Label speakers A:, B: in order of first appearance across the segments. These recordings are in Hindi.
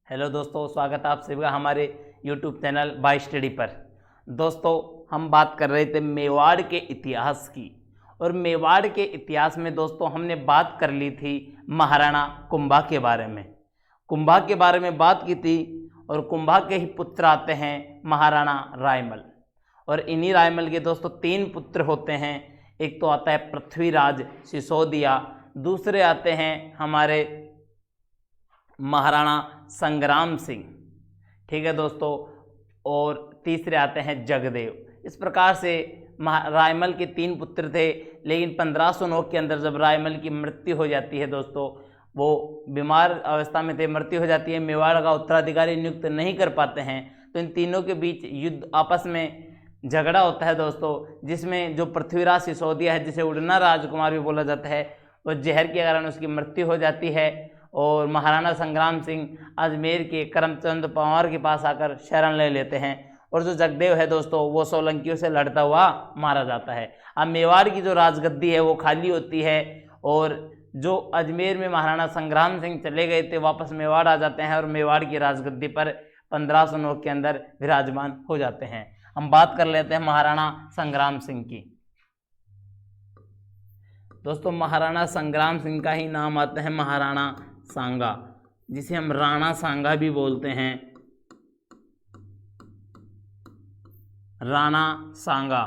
A: हेलो दोस्तों, स्वागत है आप सभी का हमारे YouTube चैनल बाय स्टडी पर। दोस्तों, हम बात कर रहे थे मेवाड़ के इतिहास की, और मेवाड़ के इतिहास में दोस्तों हमने बात कर ली थी महाराणा कुंभा के बारे में। कुंभा के बारे में बात की थी, और कुंभा के ही पुत्र आते हैं महाराणा रायमल। और इन्हीं रायमल के दोस्तों 3 पुत्र होते हैं। एक तो आता है पृथ्वीराज सिसोदिया, दूसरे आते हैं हमारे महाराणा संग्राम सिंह, ठीक है दोस्तों, और तीसरे आते हैं जगदेव। इस प्रकार से रायमल के 3 पुत्र थे, लेकिन 1509 के अंदर जब रायमल की मृत्यु हो जाती है दोस्तों, वो बीमार अवस्था में थे, मृत्यु हो जाती है, मेवाड़ का उत्तराधिकारी नियुक्त नहीं कर पाते हैं, तो इन तीनों के बीच युद्ध, आपस में झगड़ा होता है दोस्तों, जिसमें जो पृथ्वीराज सिसोदिया है, जिसे उड़ना राजकुमार भी बोला जाता है, वो जहर के कारण उसकी मृत्यु हो जाती है। और महाराणा संग्राम सिंह अजमेर के करमचंद पंवार के पास आकर शरण ले लेते हैं, और जो जगदेव है दोस्तों, वो सोलंकियों से लड़ता हुआ मारा जाता है। अब मेवाड़ की जो राजगद्दी है वो खाली होती है, और जो अजमेर में महाराणा संग्राम सिंह चले गए थे वापस मेवाड़ आ जाते हैं, और मेवाड़ की राजगद्दी पर 1509 के अंदर विराजमान हो जाते हैं। हम बात कर लेते हैं महाराणा संग्राम सिंह की। दोस्तों, महाराणा संग्राम सिंह का ही नाम आता है महाराणा सांगा, जिसे हम राणा सांगा भी बोलते हैं। राणा सांगा,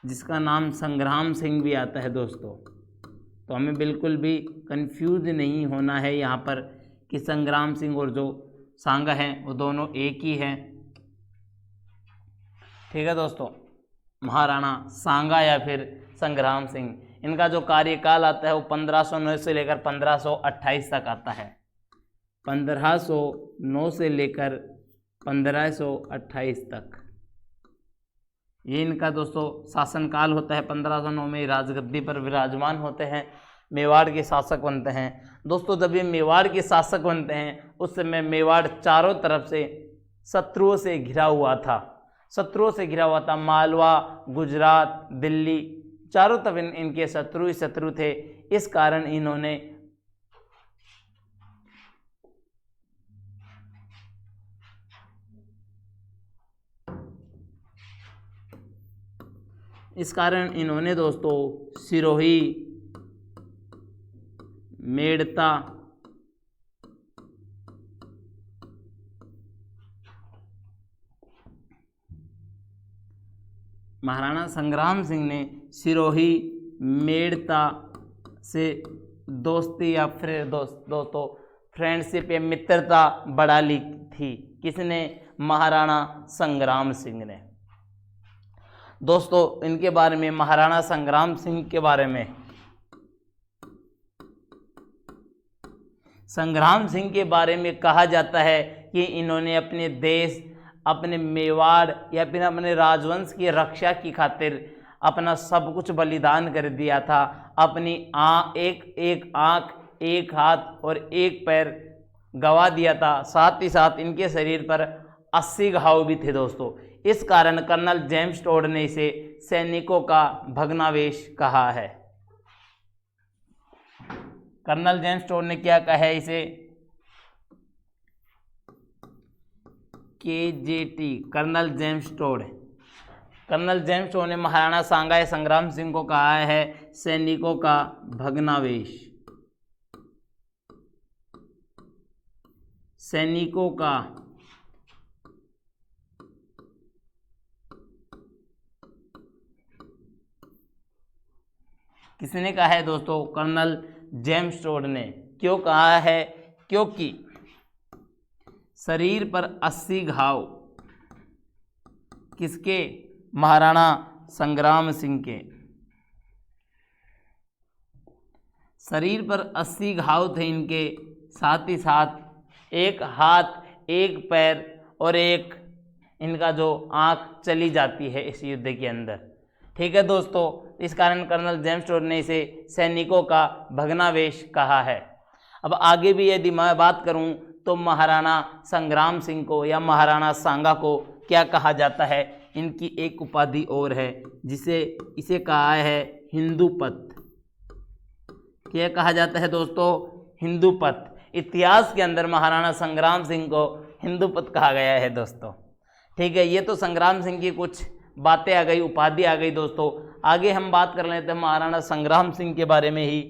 A: जिसका नाम संग्राम सिंह भी आता है दोस्तों। तो हमें बिल्कुल भी कंफ्यूज नहीं होना है यहाँ पर कि संग्राम सिंह और जो सांगा हैं वो दोनों एक ही हैं, ठीक है दोस्तों। महाराणा सांगा या फिर संग्राम सिंह, इनका जो कार्यकाल आता है वो 1509 से लेकर 1528 तक आता है। 1509 से लेकर 1528 तक ये इनका दोस्तों शासनकाल होता है। 1509 में राजगद्दी पर विराजमान होते हैं, मेवाड़ के शासक बनते हैं। दोस्तों, जब ये मेवाड़ के शासक बनते हैं उस समय मेवाड़ चारों तरफ से शत्रुओं से घिरा हुआ था। मालवा, गुजरात, दिल्ली, चारों तरफ इनके शत्रु थे। इस कारण इन्होंने दोस्तों सिरोही, मेड़ता, महाराणा संग्राम सिंह ने सिरोही, मेड़ता से दोस्ती या फिर दोस्तों फ्रेंडशिप या मित्रता बढ़ा ली थी। किसने? महाराणा संग्राम सिंह ने। दोस्तों, इनके बारे में, महाराणा संग्राम सिंह के बारे में, संग्राम सिंह के बारे में कहा जाता है कि इन्होंने अपने देश, अपने मेवाड़ या फिर अपने राजवंश की रक्षा की खातिर अपना सब कुछ बलिदान कर दिया था। अपनी एक आँख, एक हाथ और एक पैर गवा दिया था। साथ ही साथ इनके शरीर पर 80 घाव भी थे दोस्तों। इस कारण कर्नल जेम्स टोड ने इसे सैनिकों का भग्नावशेष कहा है। कर्नल जेम्स टोड ने क्या कहा है इसे? KJT, colonel James Tod. Colonel James Tod ने महाराणा सांगा या संग्राम सिंह को कहा है सैनिकों का भग्नावशेष। सैनिकों का किसने कहा है दोस्तों? कर्नल जेम्स टोड ने। क्यों कहा है? क्योंकि शरीर पर 80 घाव, किसके? महाराणा संग्राम सिंह के। शरीर पर 80 घाव थे इनके, साथ ही साथ एक हाथ, एक पैर और एक इनका जो आँख चली जाती है इस युद्ध के अंदर, ठीक है दोस्तों। इस कारण कर्नल जेम्स टोड ने इसे सैनिकों का भग्नावशेष कहा है। अब आगे भी यदि मैं बात करूं तो महाराणा संग्राम सिंह को या महाराणा सांगा को क्या कहा जाता है? इनकी एक उपाधि और है, इसे कहा है हिंदूपत। क्या कहा जाता है दोस्तों? हिंदूपत। इतिहास के अंदर महाराणा संग्राम सिंह को हिंदूपत कहा गया है दोस्तों। ठीक है, ये तो संग्राम सिंह की कुछ बातें आ गई, उपाधि आ गई दोस्तों। आगे हम बात कर लेते हैं महाराणा संग्राम सिंह के बारे में ही।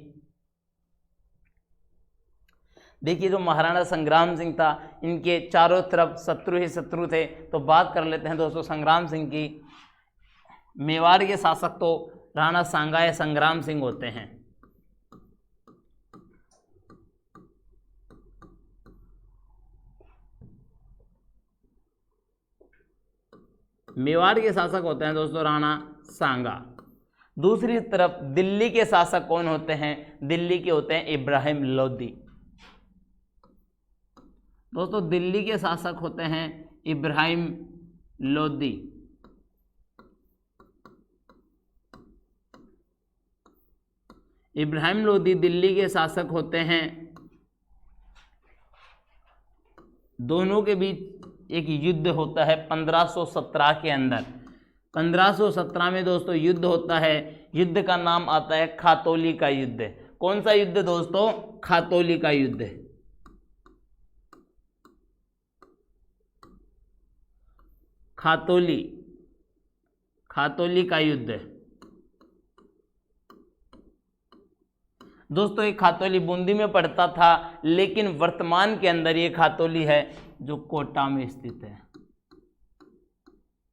A: देखिए, जो महाराणा संग्राम सिंह था, इनके चारों तरफ शत्रु ही शत्रु थे। तो बात कर लेते हैं दोस्तों संग्राम सिंह की। मेवाड़ के शासक तो राणा सांगा या संग्राम सिंह होते हैं। मेवाड़ के शासक होते हैं दोस्तों राणा सांगा। दूसरी तरफ दिल्ली के शासक कौन होते हैं? दिल्ली के होते हैं इब्राहिम लोदी। दोस्तों दिल्ली के शासक होते हैं इब्राहिम लोदी। इब्राहिम लोदी दिल्ली के शासक होते हैं। दोनों के बीच एक युद्ध होता है 1517 के अंदर। 1517 में दोस्तों युद्ध होता है। युद्ध का नाम आता है खातौली का युद्ध। कौन सा युद्ध दोस्तों? खातौली का युद्ध। खातौली का युद्ध दोस्तों। ये खातौली बूंदी में पड़ता था, लेकिन वर्तमान के अंदर ये खातौली है जो कोटा में स्थित है।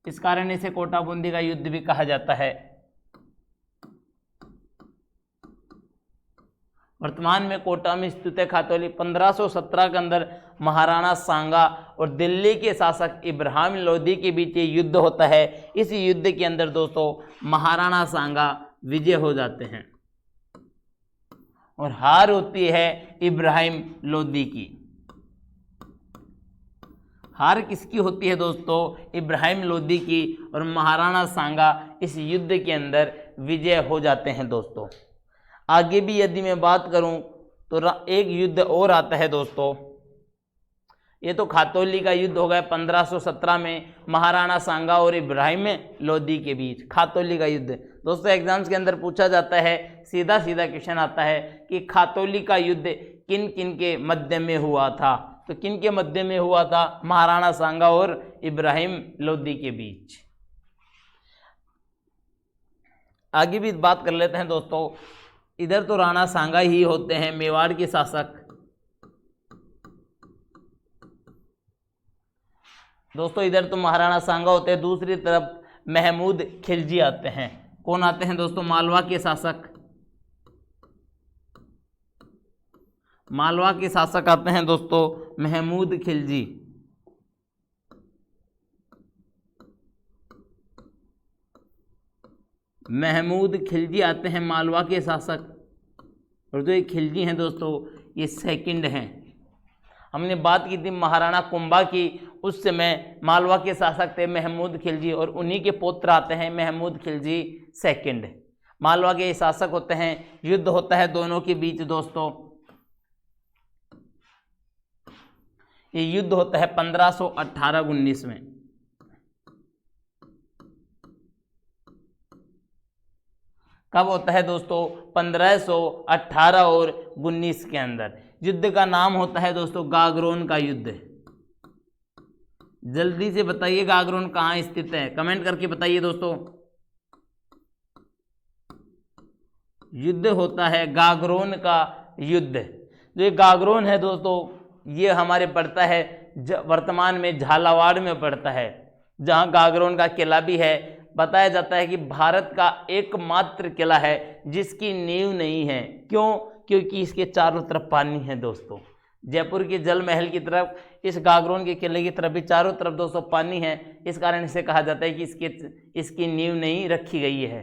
A: इस कारण इसे कोटा बूंदी का युद्ध भी कहा जाता है। वर्तमान में कोटा में स्थित है खातौली। 1517 के अंदर महाराणा सांगा और दिल्ली के शासक इब्राहिम लोदी के बीच ये युद्ध होता है। इस युद्ध के अंदर दोस्तों महाराणा सांगा विजय हो जाते हैं और हार होती है इब्राहिम लोदी की। हार किसकी होती है दोस्तों? इब्राहिम लोदी की। और महाराणा सांगा इस युद्ध के अंदर विजय हो जाते हैं दोस्तों। आगे भी यदि मैं बात करूं तो एक युद्ध और आता है दोस्तों। ये तो खातौली का युद्ध हो गया 1517 में महाराणा सांगा और इब्राहिम लोदी के बीच खातौली का युद्ध। दोस्तों एग्जाम्स के अंदर पूछा जाता है, सीधा सीधा क्वेश्चन आता है कि खातौली का युद्ध किन किन के मध्य में हुआ था? तो किन के मध्य में हुआ था? महाराणा सांगा और इब्राहिम लोदी के बीच। आगे भी बात कर लेते हैं दोस्तों। इधर तो राणा सांगा ही होते हैं मेवाड़ के शासक। दोस्तों इधर तो महाराणा सांगा होते हैं, दूसरी तरफ महमूद खिलजी आते हैं। कौन आते हैं दोस्तों? मालवा के शासक। मालवा के शासक आते हैं दोस्तों महमूद खिलजी। महमूद खिलजी आते हैं मालवा के शासक। और जो ये खिलजी हैं दोस्तों ये सेकंड हैं। हमने बात की थी महाराणा कुंभा की, उस समय मालवा के शासक थे महमूद खिलजी और उन्हीं के पुत्र आते हैं महमूद खिलजी सेकंड। मालवा के शासक होते हैं। युद्ध होता है दोनों के बीच दोस्तों। ये युद्ध होता है 1518-19 में। कब होता है दोस्तों? 1518 और 19 के अंदर। युद्ध का नाम होता है दोस्तों गागरोन का युद्ध। जल्दी से बताइए गागरोन कहाँ स्थित है, कमेंट करके बताइए दोस्तों। युद्ध होता है गागरोन का युद्ध। जो ये गागरोन है दोस्तों ये हमारे पड़ता है वर्तमान में झालावाड़ में पड़ता है, जहाँ गागरोन का किला भी है। बताया जाता है कि भारत का एकमात्र किला है जिसकी नींव नहीं है। क्यों? क्योंकि इसके चारों तरफ पानी है दोस्तों। जयपुर के जल महल की तरफ, इस गागरोन के किले की तरफ भी चारों तरफ दोस्तों पानी है। इस कारण इसे कहा जाता है कि इसकी नींव नहीं रखी गई है।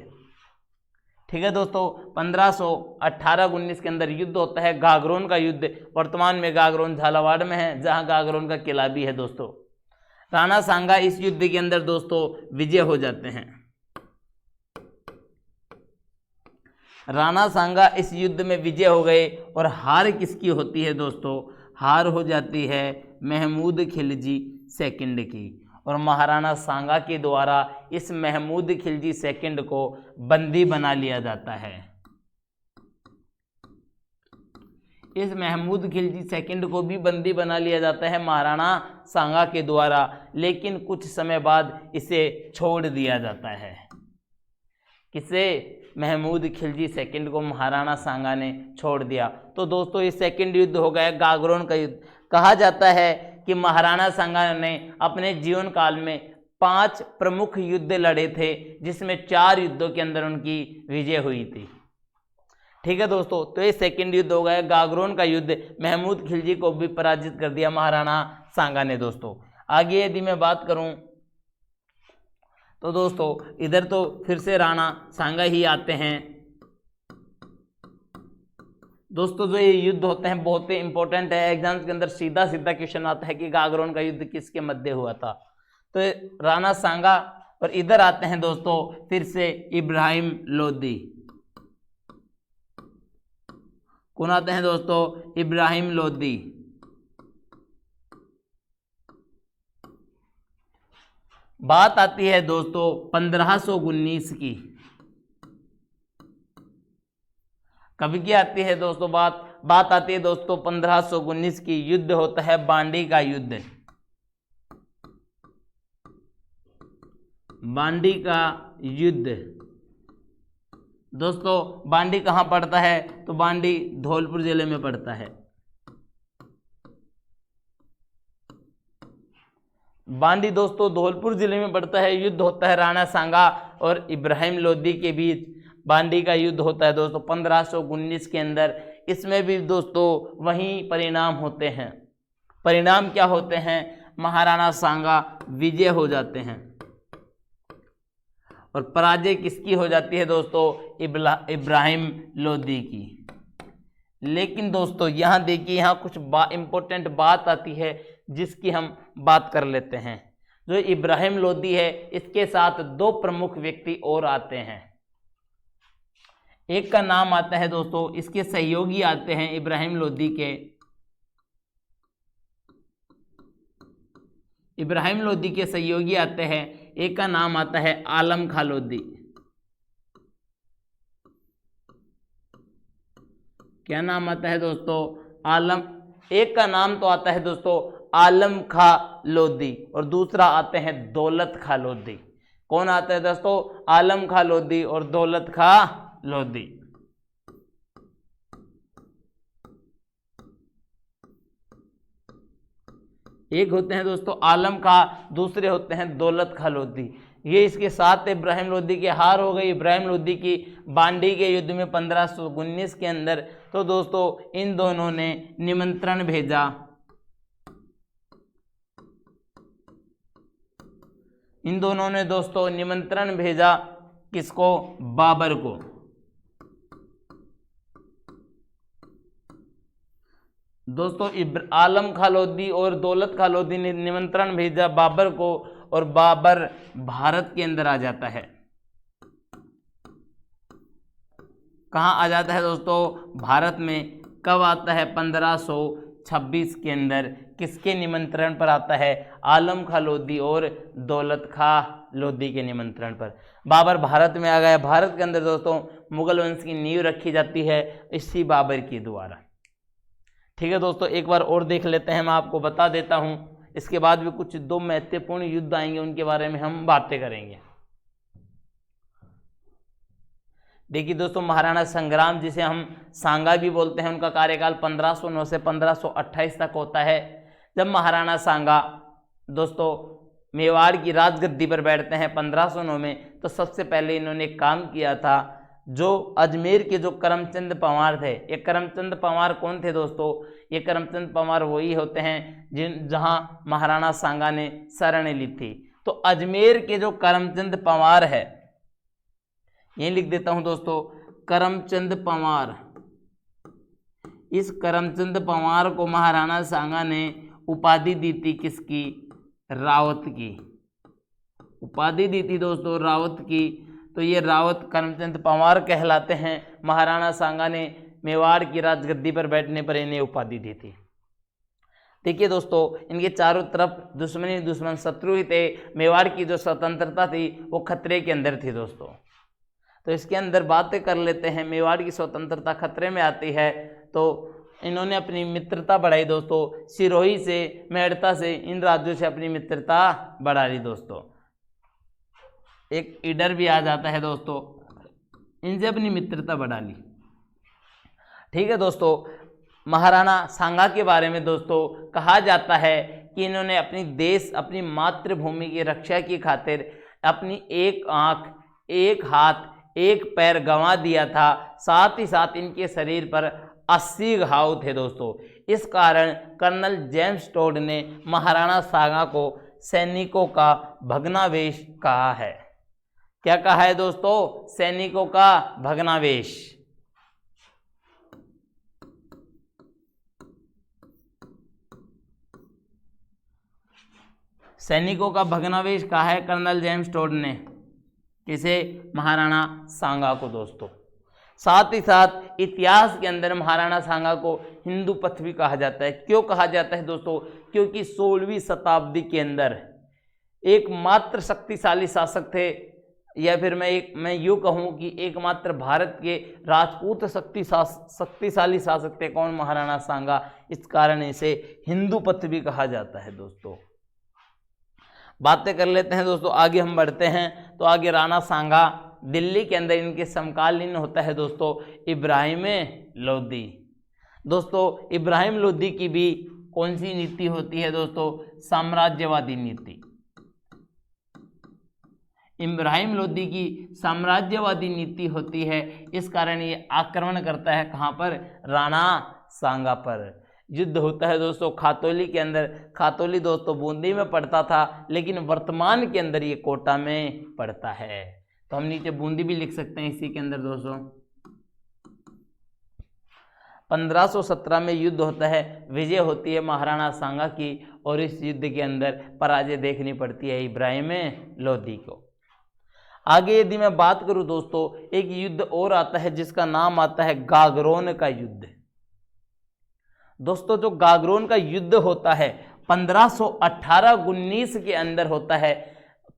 A: ठीक है दोस्तों, 1518-19 के अंदर युद्ध होता है गागरोन का युद्ध। वर्तमान में गागरोन झालावाड़ में है, जहां गागरोन का किला भी है दोस्तों। राणा सांगा इस युद्ध के अंदर दोस्तों विजय हो जाते हैं। राणा सांगा इस युद्ध में विजय हो गए और हार किसकी होती है दोस्तों? हार हो जाती है महमूद खिलजी सेकंड की। और महाराणा सांगा के द्वारा इस महमूद खिलजी सेकंड को बंदी बना लिया जाता है। इस महमूद खिलजी सेकंड को भी बंदी बना लिया जाता है महाराणा सांगा के द्वारा, लेकिन कुछ समय बाद इसे छोड़ दिया जाता है। किसे? महमूद खिलजी सेकंड को महाराणा सांगा ने छोड़ दिया। तो दोस्तों ये सेकंड युद्ध हो गया गागरोन का युद्ध। कहा जाता है कि महाराणा सांगा ने अपने जीवन काल में 5 प्रमुख युद्ध लड़े थे, जिसमें 4 युद्धों के अंदर उनकी विजय हुई थी। ठीक है दोस्तों, तो ये सेकंड युद्ध हो गया गागरोन का युद्ध। महमूद खिलजी को भी पराजित कर दिया महाराणा सांगा ने। दोस्तों आगे यदि मैं बात करूं तो दोस्तों इधर तो फिर से राणा सांगा ही आते हैं। दोस्तों जो ये युद्ध होते हैं बहुत ही इंपॉर्टेंट है, एग्जाम्स के अंदर सीधा सीधा क्वेश्चन आता है कि गागरोन का युद्ध किसके मध्य हुआ था। तो राणा सांगा, और इधर आते हैं दोस्तों फिर से इब्राहिम लोदी। कौन आते हैं दोस्तों? इब्राहिम लोदी। बात आती है दोस्तों 1519 की। कभी की आती है दोस्तों बात आती है दोस्तों 1519 की। युद्ध होता है बांडी का युद्ध। बांडी का युद्ध दोस्तों, बांडी कहाँ पड़ता है? तो बांडी धौलपुर जिले में पड़ता है। बांडी दोस्तों धौलपुर जिले में पड़ता है। युद्ध होता है राणा सांगा और इब्राहिम लोदी के बीच। बांडी का युद्ध होता है दोस्तों 1519 के अंदर। इसमें भी दोस्तों वही परिणाम होते हैं। परिणाम क्या होते हैं? महाराणा सांगा विजय हो जाते हैं और पराजय किसकी हो जाती है दोस्तों? इब्राहिम लोदी की। लेकिन दोस्तों यहाँ देखिए, यहाँ कुछ इंपॉर्टेंट बात आती है जिसकी हम बात कर लेते हैं। जो इब्राहिम लोदी है इसके साथ 2 प्रमुख व्यक्ति और आते हैं। एक का नाम आता है दोस्तों, इसके सहयोगी आते हैं इब्राहिम लोदी के। इब्राहिम लोदी के सहयोगी आते हैं। एक का नाम आता है आलम खां लोदी। क्या नाम आता है दोस्तों? एक का नाम तो आता है दोस्तों आलम खां लोदी और दूसरा आते हैं दौलत खां लोदी। कौन आता है दोस्तों? आलम खां लोदी और दौलत खां लोदी। एक होते हैं दोस्तों आलम खां, दूसरे होते हैं दौलत खां लोदी। ये इसके साथ इब्राहिम लोदी की हार हो गई, इब्राहिम लोदी की बांडी के युद्ध में 1519 के अंदर। तो दोस्तों इन दोनों ने निमंत्रण भेजा। इन दोनों ने दोस्तों निमंत्रण भेजा किसको? बाबर को। दोस्तों आलम खां लोदी और दौलत खां लोदी ने निमंत्रण भेजा बाबर को और बाबर भारत के अंदर आ जाता है। कहाँ आ जाता है दोस्तों? भारत में। कब आता है? 1526 के अंदर। किसके निमंत्रण पर आता है? आलम खां लोदी और दौलत खां लोदी के निमंत्रण पर बाबर भारत में आ गया। भारत के अंदर दोस्तों मुगल वंश की नींव रखी जाती है इसी बाबर के द्वारा। ठीक है दोस्तों, एक बार और देख लेते हैं। मैं आपको बता देता हूं, इसके बाद भी कुछ 2 महत्वपूर्ण युद्ध आएंगे, उनके बारे में हम बातें करेंगे। देखिए दोस्तों महाराणा संग्राम, जिसे हम सांगा भी बोलते हैं, उनका कार्यकाल 1509 से 1528 तक होता है। जब महाराणा सांगा दोस्तों मेवाड़ की राजगद्दी पर बैठते हैं 1509 में, तो सबसे पहले इन्होंने काम किया था जो अजमेर के जो करमचंद पंवार थे। ये करमचंद पंवार कौन थे दोस्तों? ये करमचंद पंवार वही होते हैं जहां महाराणा सांगा ने शरण ली थी। तो अजमेर के जो करमचंद पंवार है, यही लिख देता हूं दोस्तों, करमचंद पंवार। इस करमचंद पंवार को महाराणा सांगा ने उपाधि दी थी किसकी? रावत की। उपाधि दी थी दोस्तों रावत की। तो ये रावत करमचंद पंवार कहलाते हैं। महाराणा सांगा ने मेवाड़ की राजगद्दी पर बैठने पर इन्हें उपाधि दी थी। देखिए दोस्तों इनके चारों तरफ दुश्मन शत्रु ही थे। मेवाड़ की जो स्वतंत्रता थी वो खतरे के अंदर थी दोस्तों। तो इसके अंदर बातें कर लेते हैं। मेवाड़ की स्वतंत्रता खतरे में आती है तो इन्होंने अपनी मित्रता बढ़ाई दोस्तों, सिरोही से, मेड़ता से, इन राज्यों से अपनी मित्रता बढ़ा ली दोस्तों। एक ईडर भी आ जाता है दोस्तों, इनसे अपनी मित्रता बढ़ा ली। ठीक है दोस्तों, महाराणा सांगा के बारे में दोस्तों कहा जाता है कि इन्होंने अपनी देश, अपनी मातृभूमि की रक्षा की खातिर अपनी एक आंख, एक हाथ, एक पैर गंवा दिया था। साथ ही साथ इनके शरीर पर 80 घाव थे दोस्तों। इस कारण कर्नल जेम्स टोड ने महाराणा सांगा को सैनिकों का भग्नावेश कहा है। क्या कहा है दोस्तों? सैनिकों का भग्नावेश। सैनिकों का भग्नावेश कहा है कर्नल जेम्स टोड ने, किसे? महाराणा सांगा को दोस्तों। साथ ही साथ इतिहास के अंदर महाराणा सांगा को हिंदू पथ भी कहा जाता है। क्यों कहा जाता है दोस्तों? क्योंकि 16वीं शताब्दी के अंदर एकमात्र शक्तिशाली शासक थे, या फिर मैं यूँ कहूँ कि एकमात्र भारत के राजपूत शक्तिशाली शासक थे। कौन? महाराणा सांगा। इस कारण इसे हिंदू पथ भी कहा जाता है दोस्तों। बातें कर लेते हैं दोस्तों, आगे हम बढ़ते हैं। तो आगे राणा सांगा, दिल्ली के अंदर इनके समकालीन होता है दोस्तों इब्राहिम लोदी। दोस्तों इब्राहिम लोदी की भी कौन सी नीति होती है दोस्तों? साम्राज्यवादी नीति। इब्राहिम लोदी की साम्राज्यवादी नीति होती है। इस कारण ये आक्रमण करता है कहाँ पर? राणा सांगा पर। युद्ध होता है दोस्तों खातौली के अंदर। खातौली दोस्तों बूंदी में पड़ता था, लेकिन वर्तमान के अंदर ये कोटा में पड़ता है। तो हम नीचे बूंदी भी लिख सकते हैं इसी के अंदर दोस्तों। 1517 में युद्ध होता है, विजय होती है महाराणा सांगा की, और इस युद्ध के अंदर पराजय देखनी पड़ती है इब्राहिम लोदी को। आगे यदि मैं बात करूं दोस्तों, एक युद्ध और आता है जिसका नाम आता है गागरोन का युद्ध। दोस्तों जो गागरोन का युद्ध होता है 1518-19 के अंदर होता है।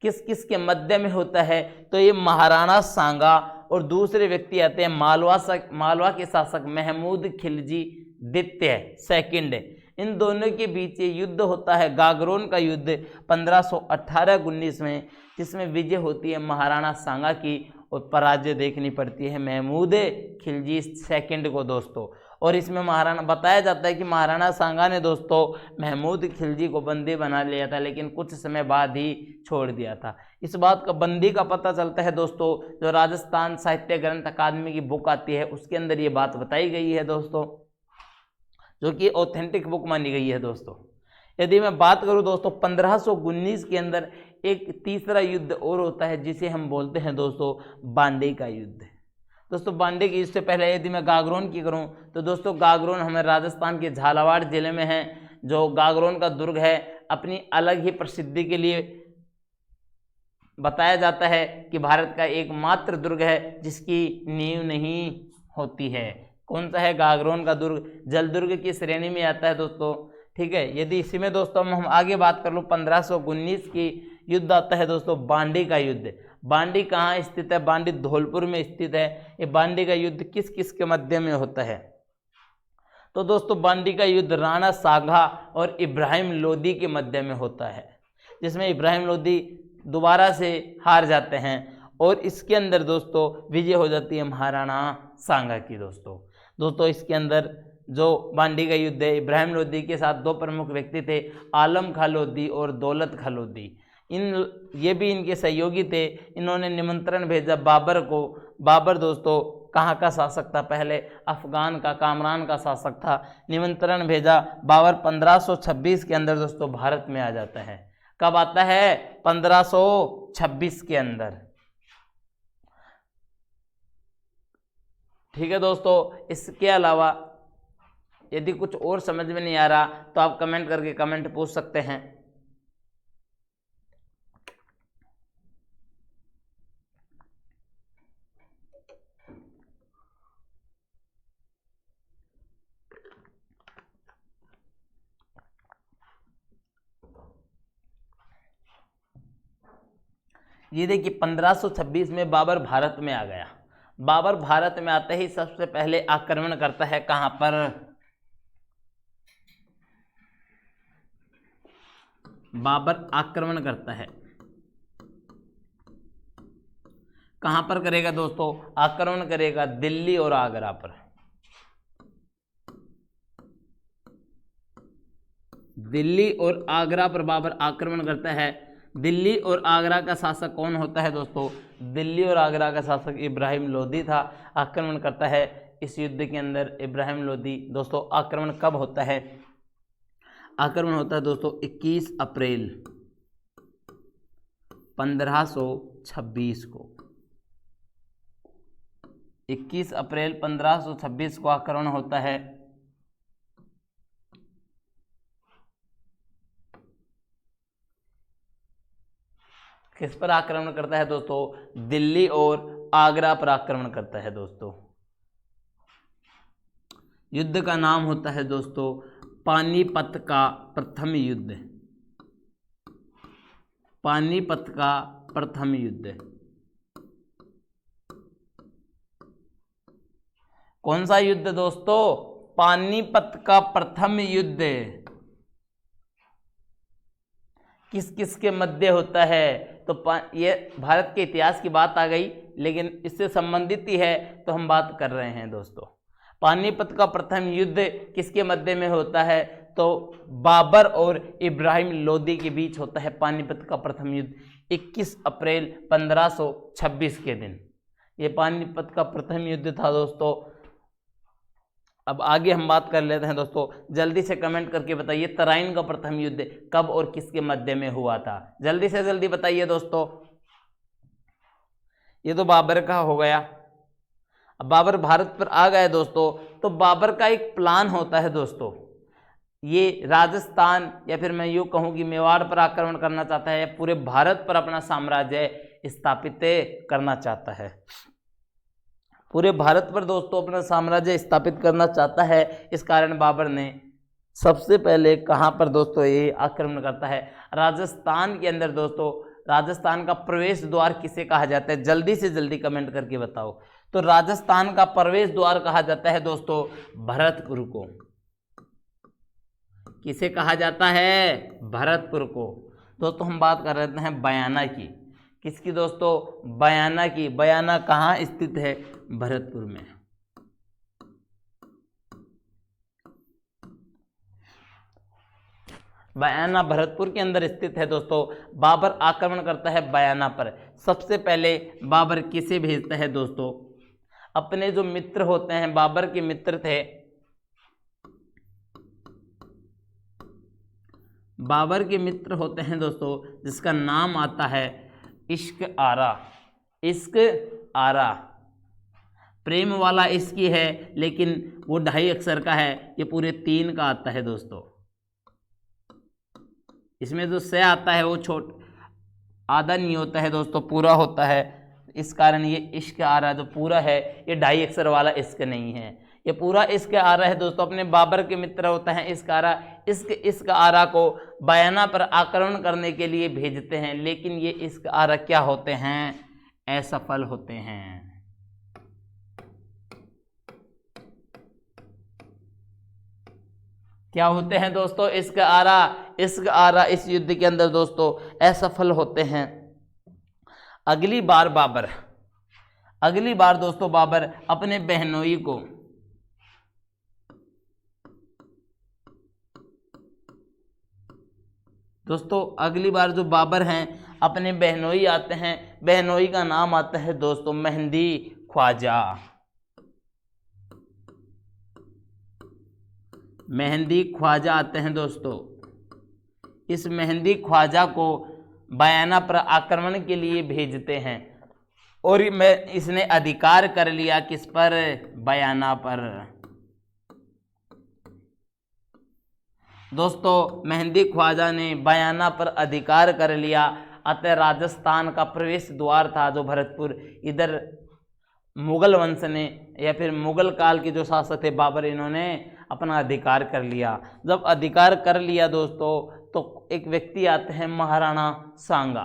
A: किस किस के मध्य में होता है? तो ये महाराणा सांगा और दूसरे व्यक्ति आते हैं मालवा के शासक महमूद खिलजी द्वितीय सेकंड। इन दोनों के बीच ये युद्ध होता है, गागरोन का युद्ध 1518-19 में, जिसमें विजय होती है महाराणा सांगा की और पराजय देखनी पड़ती है महमूद खिलजी सेकंड को दोस्तों। और इसमें महाराणा बताया जाता है कि महाराणा सांगा ने दोस्तों महमूद खिलजी को बंदी बना लिया था, लेकिन कुछ समय बाद ही छोड़ दिया था। इस बात का बंदी का पता चलता है दोस्तों, जो राजस्थान साहित्य ग्रंथ अकादमी की बुक आती है उसके अंदर ये बात बताई गई है दोस्तों, जो कि ऑथेंटिक बुक मानी गई है दोस्तों। यदि मैं बात करूं दोस्तों 1519 के अंदर एक तीसरा युद्ध और होता है जिसे हम बोलते हैं दोस्तों बांडे का युद्ध। दोस्तों बांडे के युद्ध से पहले यदि मैं गागरोन की करूं तो दोस्तों गागरोन हमें राजस्थान के झालावाड़ जिले में है। जो गागरोन का दुर्ग है अपनी अलग ही प्रसिद्धि के लिए बताया जाता है कि भारत का एकमात्र दुर्ग है जिसकी नींव नहीं होती है। कौन सा है? गागरोन का दुर्ग। जल दुर्ग की श्रेणी में आता है दोस्तों। ठीक है, यदि इसी में दोस्तों हम आगे बात कर लूँ 1519 की युद्ध आता है दोस्तों बांडी का युद्ध। बांडी कहाँ स्थित है? बांडी धौलपुर में स्थित है। ये बांडी का युद्ध किस किस के मध्य में होता है? तो दोस्तों बांडी का युद्ध राणा सांगा और इब्राहिम लोदी के मध्य में होता है, जिसमें इब्राहिम लोदी दोबारा से हार जाते हैं और इसके अंदर दोस्तों विजय हो जाती है महाराणा सांगा की दोस्तों इसके अंदर जो बांडी का युद्ध है, इब्राहिम लोदी के साथ दो प्रमुख व्यक्ति थे, आलम खां लोदी और दौलत खां लोदी। ये भी इनके सहयोगी थे। इन्होंने निमंत्रण भेजा बाबर को। बाबर दोस्तों कहाँ का शासक था? पहले अफगान का, कामरान का शासक था। निमंत्रण भेजा, बाबर 1526 के अंदर दोस्तों भारत में आ जाता है। कब आता है? 1526 के अंदर। ठीक है दोस्तों, इसके अलावा यदि कुछ और समझ में नहीं आ रहा तो आप कमेंट करके कमेंट पूछ सकते हैं। ये देखिए 1526 में बाबर भारत में आ गया। बाबर भारत में आते ही सबसे पहले आक्रमण करता है कहाँ पर? बाबर आक्रमण करता है। कहां पर करेगा दोस्तों? आक्रमण करेगा दिल्ली और आगरा पर। दिल्ली और आगरा पर बाबर आक्रमण करता है। दिल्ली और आगरा का शासक कौन होता है दोस्तों? दिल्ली और आगरा का शासक इब्राहिम लोदी था। आक्रमण करता है इस युद्ध के अंदर इब्राहिम लोदी। दोस्तों आक्रमण कब होता है? आक्रमण होता है दोस्तों 21 अप्रैल 1526 को। 21 अप्रैल 1526 को आक्रमण होता है। किस पर आक्रमण करता है दोस्तों? दिल्ली और आगरा पर आक्रमण करता है दोस्तों। युद्ध का नाम होता है दोस्तों पानीपत का प्रथम युद्ध। पानीपत का प्रथम युद्ध। कौन सा युद्ध दोस्तों? पानीपत का प्रथम युद्ध। किस किस के मध्य होता है? तो ये भारत के इतिहास की बात आ गई, लेकिन इससे संबंधित ही है तो हम बात कर रहे हैं दोस्तों। पानीपत का प्रथम युद्ध किसके मध्य में होता है? तो बाबर और इब्राहिम लोदी के बीच होता है पानीपत का प्रथम युद्ध 21 अप्रैल 1526 के दिन। ये पानीपत का प्रथम युद्ध था दोस्तों। अब आगे हम बात कर लेते हैं दोस्तों। जल्दी से कमेंट करके बताइए तराइन का प्रथम युद्ध कब और किसके मध्य में हुआ था? जल्दी से जल्दी बताइए दोस्तों। ये तो बाबर का हो गया। अब बाबर भारत पर आ गए दोस्तों, तो बाबर का एक प्लान होता है दोस्तों। ये राजस्थान या फिर मैं यूँ कहूँ कि मेवाड़ पर आक्रमण करना चाहता है, या पूरे भारत पर अपना साम्राज्य स्थापित करना चाहता है। पूरे भारत पर दोस्तों अपना साम्राज्य स्थापित करना चाहता है। इस कारण बाबर ने सबसे पहले कहाँ पर दोस्तों ये आक्रमण करता है? राजस्थान के अंदर दोस्तों। राजस्थान का प्रवेश द्वार किसे कहा जाता है? जल्दी से जल्दी कमेंट करके बताओ। तो राजस्थान का प्रवेश द्वार कहा जाता है दोस्तों भरतपुर को। किसे कहा जाता है? भरतपुर को। दोस्तों हम बात कर रहे हैं बयाना की। किसकी दोस्तों? बयाना की। बयाना कहाँ स्थित है? भरतपुर में। बयाना भरतपुर के अंदर स्थित है दोस्तों। बाबर आक्रमण करता है बयाना पर। सबसे पहले बाबर किसे भेजता है दोस्तों? अपने जो मित्र होते हैं, बाबर के मित्र थे, बाबर के मित्र होते हैं दोस्तों, जिसका नाम आता है इश्क आरा। इश्क आरा प्रेम वाला इश्क ही है, लेकिन वो 2.5 अक्षर का है। ये पूरे 3 का आता है दोस्तों। इसमें जो से आता है वो आधा नहीं होता है दोस्तों, पूरा होता है। इस कारण ये इश्क आरा जो पूरा है, ये 2.5 अक्षर वाला इश्क नहीं है, ये पूरा इश्क आरा है दोस्तों। अपने बाबर के मित्र होते हैं इश्क आरा। इश्क आरा को बयाना पर आक्रमण करने के लिए भेजते हैं, लेकिन ये इश्क आरा क्या होते हैं? असफल होते हैं। क्या होते हैं दोस्तों? इश्क आरा इस युद्ध के अंदर दोस्तों असफल होते हैं। अगली बार दोस्तों बाबर अपने बहनोई को दोस्तों अगली बार जो बाबर हैं अपने बहनोई आते हैं। बहनोई का नाम आता है दोस्तों मेहंदी ख्वाजा। मेहंदी ख्वाजा आते हैं दोस्तों। इस मेहंदी ख्वाजा को बयाना पर आक्रमण के लिए भेजते हैं, और इसने अधिकार कर लिया किस पर? बयाना पर। दोस्तों मेहंदी ख्वाजा ने बयाना पर अधिकार कर लिया। अतः राजस्थान का प्रवेश द्वार था जो भरतपुर, इधर मुगल वंश ने या फिर मुगल काल के जो शासक थे बाबर, इन्होंने अपना अधिकार कर लिया। जब अधिकार कर लिया दोस्तों, तो एक व्यक्ति आते हैं महाराणा सांगा।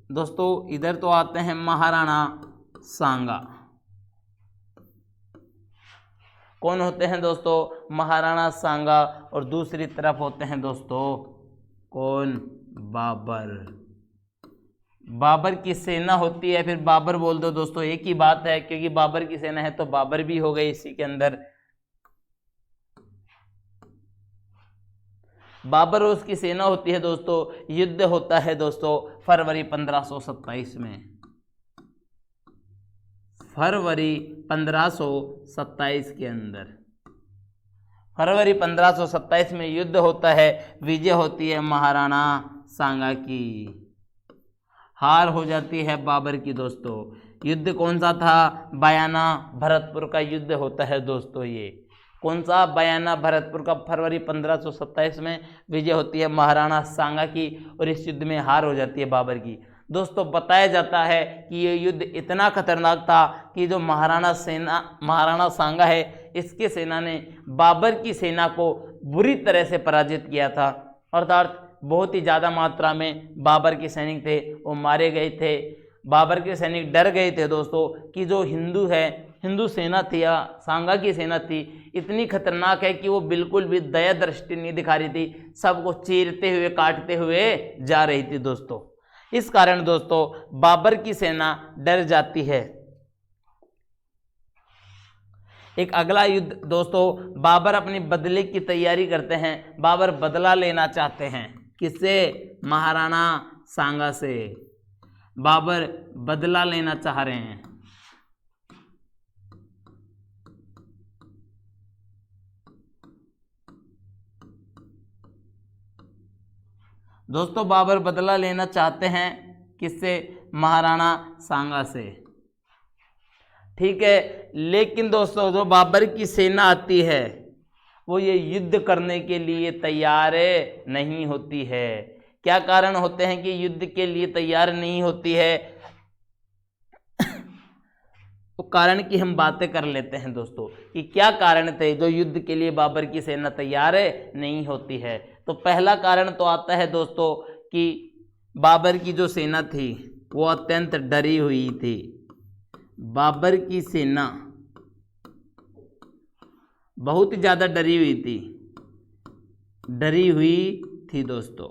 A: दोस्तों इधर तो आते हैं महाराणा सांगा। कौन होते हैं दोस्तों? महाराणा सांगा। और दूसरी तरफ होते हैं दोस्तों कौन? बाबर। बाबर की सेना होती है, फिर बाबर बोल दो दोस्तों, एक ही बात है, क्योंकि बाबर की सेना है तो बाबर भी हो गई इसी के अंदर। बाबर और उसकी सेना होती है दोस्तों। युद्ध होता है दोस्तों फरवरी 1527 में। फरवरी 1527 के अंदर, फरवरी 1527 में युद्ध होता है। विजय होती है महाराणा सांगा की, हार हो जाती है बाबर की दोस्तों। युद्ध कौन सा था? बयाना भरतपुर का युद्ध होता है दोस्तों। ये कौन सा? बयाना भरतपुर का। फरवरी 1527 में विजय होती है महाराणा सांगा की और इस युद्ध में हार हो जाती है बाबर की। दोस्तों बताया जाता है कि ये युद्ध इतना खतरनाक था कि जो महाराणा सांगा है, इसके सेना ने बाबर की सेना को बुरी तरह से पराजित किया था। अर्थात बहुत ही ज़्यादा मात्रा में बाबर के सैनिक थे वो मारे गए थे। बाबर के सैनिक डर गए थे दोस्तों कि जो हिंदू सेना थी या सांगा की सेना थी, इतनी खतरनाक है कि वो बिल्कुल भी दया दृष्टि नहीं दिखा रही थी, सबको चीरते हुए काटते हुए जा रही थी दोस्तों। इस कारण दोस्तों बाबर की सेना डर जाती है। एक अगला युद्ध दोस्तों, बाबर अपनी बदले की तैयारी करते हैं। बाबर बदला लेना चाहते हैं। किससे? महाराणा सांगा से। बाबर बदला लेना चाह रहे हैं। दोस्तों बाबर बदला लेना चाहते हैं किससे? महाराणा सांगा से। ठीक है, लेकिन दोस्तों जो बाबर की सेना आती है वो ये युद्ध करने के लिए तैयार नहीं होती है। क्या कारण होते हैं कि युद्ध के लिए तैयार नहीं होती है? तो कारण की हम बातें कर लेते हैं दोस्तों कि क्या कारण थे जो युद्ध के लिए बाबर की सेना तैयार नहीं होती है। तो पहला कारण तो आता है दोस्तों कि बाबर की जो सेना थी वो अत्यंत डरी हुई थी। बाबर की सेना बहुत ही ज़्यादा डरी हुई थी दोस्तों।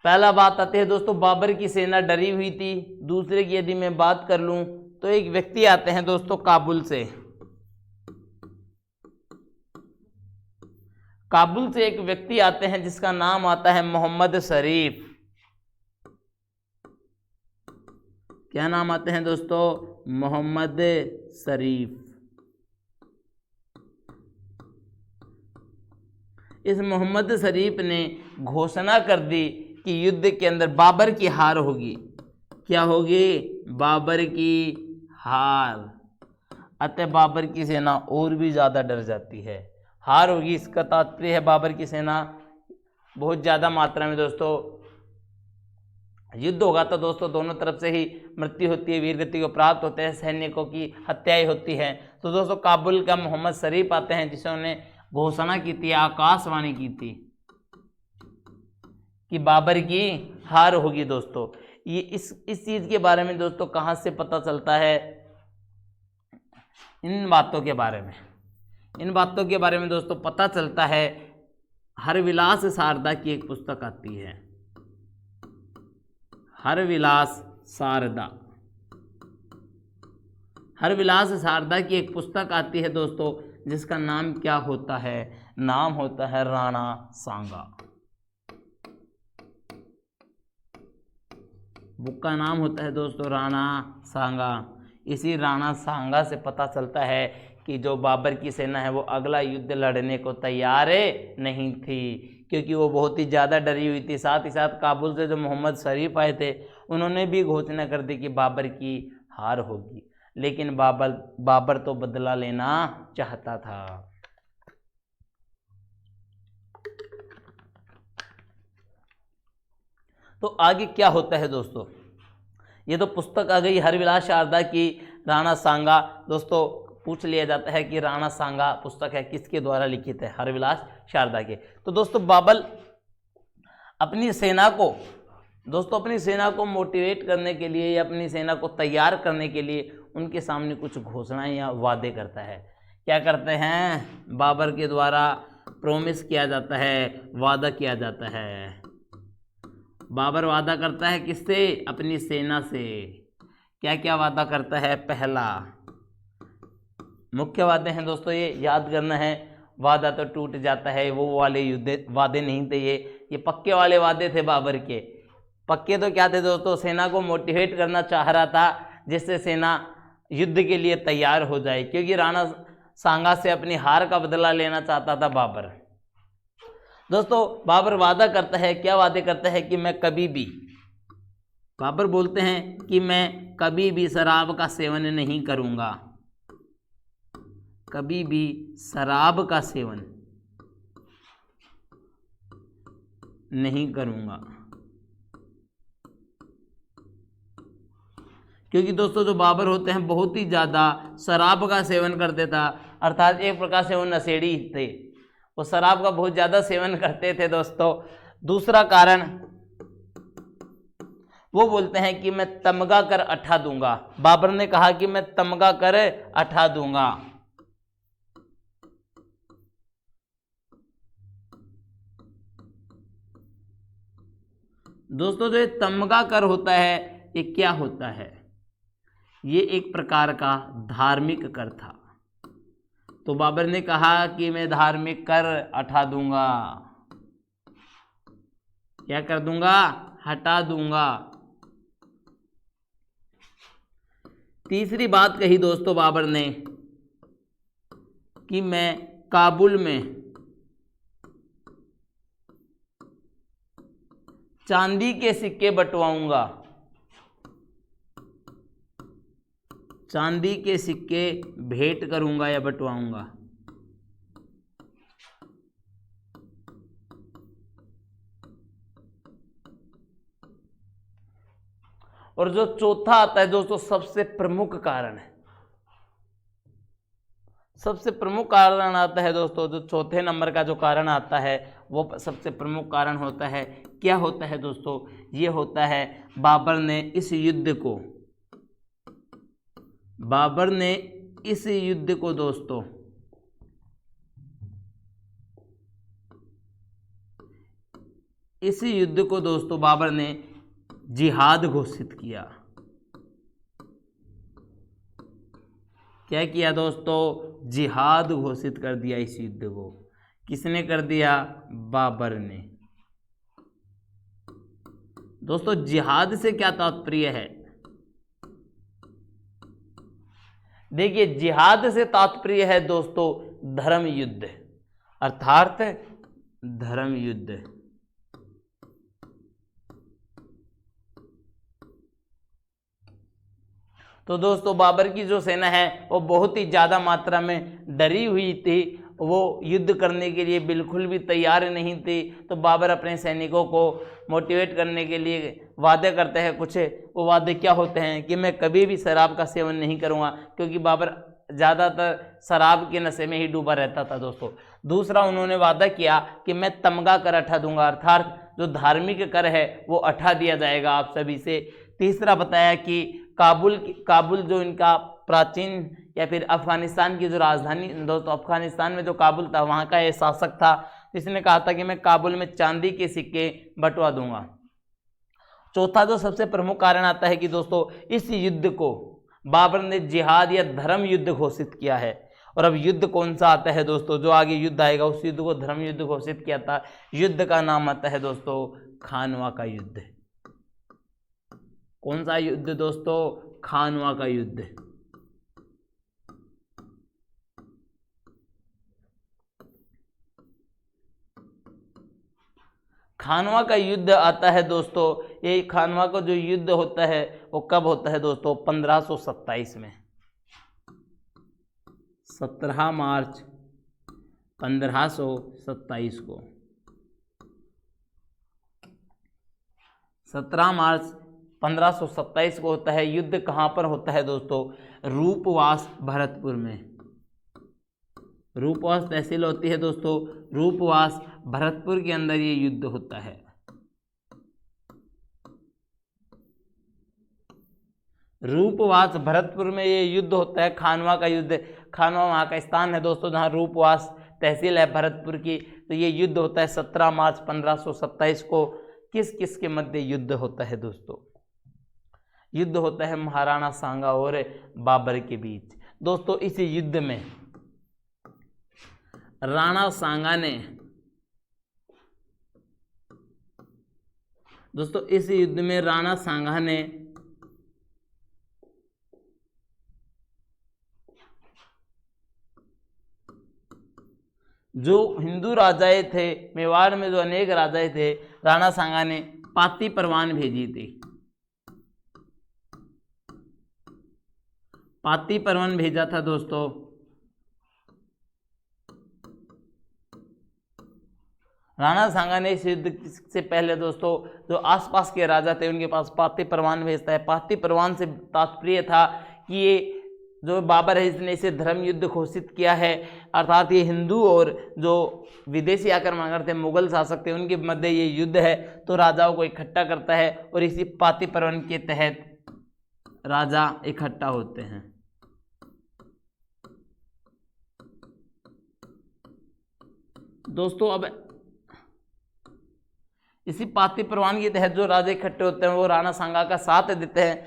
A: पहला बात आती है दोस्तों, बाबर की सेना डरी हुई थी। दूसरे की यदि मैं बात कर लूं तो एक व्यक्ति आते हैं दोस्तों काबुल से। काबुल से एक व्यक्ति आते हैं जिसका नाम आता है मोहम्मद शरीफ। क्या नाम आते हैं दोस्तों? मोहम्मद शरीफ। इस मोहम्मद शरीफ ने घोषणा कर दी कि युद्ध के अंदर बाबर की हार होगी। क्या होगी? बाबर की हार। अतः बाबर की सेना और भी ज़्यादा डर जाती है। हार होगी इसका तात्पर्य है बाबर की सेना बहुत ज़्यादा मात्रा में दोस्तों, युद्ध होगा तो दोस्तों दोनों तरफ से ही मृत्यु होती है, वीरगति को प्राप्त होते हैं, सैनिकों की हत्याएं होती हैं। तो दोस्तों काबुल का मोहम्मद शरीफ आते हैं जिन्होंने घोषणा की थी, आकाशवाणी की थी कि बाबर की हार होगी। दोस्तों ये इस चीज़ के बारे में दोस्तों कहाँ से पता चलता है? इन बातों के बारे में दोस्तों पता चलता है, हरविलास शारदा की एक पुस्तक आती है, हरविलास शारदा की एक पुस्तक आती है दोस्तों, जिसका नाम क्या होता है? नाम होता है राणा सांगा। बुक का नाम होता है दोस्तों राणा सांगा। इसी राणा सांगा से पता चलता है कि जो बाबर की सेना है वो अगला युद्ध लड़ने को तैयार नहीं थी, क्योंकि वो बहुत ही ज़्यादा डरी हुई थी। साथ ही साथ काबुल से जो मोहम्मद शरीफ आए थे उन्होंने भी घोषणा कर दी कि बाबर की हार होगी, लेकिन बाबर तो बदला लेना चाहता था। तो आगे क्या होता है दोस्तों? ये तो पुस्तक आ गई हरविलास शारदा की, राणा सांगा। दोस्तों पूछ लिया जाता है कि राणा सांगा पुस्तक है किसके द्वारा लिखित है? हरविलास शारदा के। तो दोस्तों बाबर अपनी सेना को मोटिवेट करने के लिए या अपनी सेना को तैयार करने के लिए उनके सामने कुछ घोषणाएं या वादे करता है। क्या करते हैं? बाबर के द्वारा प्रॉमिस किया जाता है, वादा किया जाता है। बाबर वादा करता है किससे? अपनी सेना से। क्या क्या वादा करता है? पहला, मुख्य वादे हैं दोस्तों, ये याद करना है। वादा तो टूट जाता है, वो वाले युद्ध वादे नहीं थे ये पक्के वाले वादे थे बाबर के। पक्के तो क्या थे दोस्तों? सेना को मोटिवेट करना चाह रहा था जिससे सेना युद्ध के लिए तैयार हो जाए, क्योंकि राणा सांगा से अपनी हार का बदला लेना चाहता था बाबर। दोस्तों बाबर वादा करता है, क्या वादे करता है? कि मैं कभी भी, बाबर बोलते हैं कि मैं कभी भी शराब का सेवन नहीं करूंगा, कभी भी शराब का सेवन नहीं करूंगा। क्योंकि दोस्तों जो बाबर होते हैं बहुत ही ज़्यादा शराब का सेवन करते था, अर्थात एक प्रकार से वो नशेड़ी थे, वो शराब का बहुत ज़्यादा सेवन करते थे दोस्तों। दूसरा कारण, वो बोलते हैं कि मैं तमगा कर अठा दूंगा। बाबर ने कहा कि मैं तमगा कर अठा दूंगा। दोस्तों जो तमगा कर होता है ये क्या होता है? ये एक प्रकार का धार्मिक कर था। तो बाबर ने कहा कि मैं धार्मिक कर हटा दूंगा। क्या कर दूंगा? हटा दूंगा। तीसरी बात कही दोस्तों बाबर ने कि मैं काबुल में चांदी के सिक्के बंटवाऊंगा, चांदी के सिक्के भेंट करूंगा या बंटवाऊंगा। और जो चौथा आता है दोस्तों, सबसे प्रमुख कारण है, सबसे प्रमुख कारण आता है दोस्तों, जो चौथे नंबर का जो कारण आता है वो सबसे प्रमुख कारण होता है। क्या होता है दोस्तों? ये होता है बाबर ने इस युद्ध को, बाबर ने इस युद्ध को दोस्तों इस युद्ध को दोस्तों बाबर ने जिहाद घोषित किया। क्या किया दोस्तों? जिहाद घोषित कर दिया इस युद्ध को। किसने कर दिया? बाबर ने। दोस्तों जिहाद से क्या तात्पर्य है? देखिए जिहाद से तात्पर्य है दोस्तों धर्म युद्ध, अर्थात धर्म युद्ध। तो दोस्तों बाबर की जो सेना है वो बहुत ही ज़्यादा मात्रा में डरी हुई थी, वो युद्ध करने के लिए बिल्कुल भी तैयार नहीं थी। तो बाबर अपने सैनिकों को मोटिवेट करने के लिए वादे करते हैं कुछ। वो वादे क्या होते हैं? कि मैं कभी भी शराब का सेवन नहीं करूँगा, क्योंकि बाबर ज़्यादातर शराब के नशे में ही डूबा रहता था दोस्तों। दूसरा उन्होंने वादा किया कि मैं तमगा कर अठा दूंगा, अर्थात जो धार्मिक कर है वो अठा दिया जाएगा आप सभी से। तीसरा बताया कि काबुल जो इनका प्राचीन या फिर अफगानिस्तान की जो राजधानी दोस्तों, अफगानिस्तान में जो काबुल था वहाँ का ये शासक था, इसने कहा था कि मैं काबुल में चांदी के सिक्के बंटवा दूंगा। चौथा जो सबसे प्रमुख कारण आता है कि दोस्तों इस युद्ध को बाबर ने जिहाद या धर्म युद्ध घोषित किया है। और अब युद्ध कौन सा आता है दोस्तों? जो आगे युद्ध आएगा उस युद्ध को धर्म युद्ध घोषित किया था। युद्ध का नाम आता है दोस्तों खानवा का युद्ध। कौन सा युद्ध दोस्तों? खानवा का युद्ध। खानवा का युद्ध आता है दोस्तों, ये खानवा का जो युद्ध होता है वो कब होता है दोस्तों? 1527 में, 17 मार्च 1527 को। 17 मार्च 1527 को होता है। युद्ध कहाँ पर होता है दोस्तों? रूपवास भरतपुर में। रूपवास तहसील होती है दोस्तों, रूपवास भरतपुर के अंदर ये युद्ध होता है। रूपवास भरतपुर में ये युद्ध होता है, खानवा का युद्ध। खानवा वहाँ का स्थान है दोस्तों जहाँ रूपवास तहसील है भरतपुर की। तो ये युद्ध होता है 17 मार्च 1527 को। किस किस के मध्य युद्ध होता है दोस्तों? युद्ध होता है महाराणा सांगा और बाबर के बीच। दोस्तों इस युद्ध में राणा सांगा ने, दोस्तों इस युद्ध में राणा सांगा ने जो हिंदू राजाएं थे, मेवाड़ में जो अनेक राजाएं थे, राणा सांगा ने पाती परवान भेजी थी। पाती परवान भेजा था दोस्तों। राणा सांगा ने इस युद्ध से पहले दोस्तों जो आसपास के राजा थे उनके पास पाती परवान भेजता है। पाती परवान से तात्पर्य था कि ये जो बाबर है इसने इसे धर्म युद्ध घोषित किया है, अर्थात ये हिंदू और जो विदेशी आक्रमणकारी थे, मुगल शासक थे, उनके मध्य ये युद्ध है। तो राजाओं को इकट्ठा करता है और इसी पाती परवान के तहत राजा इकट्ठा होते हैं। दोस्तों अब इसी पाती परवान के तहत जो राजा इकट्ठे होते हैं वो राणा सांगा का साथ देते हैं।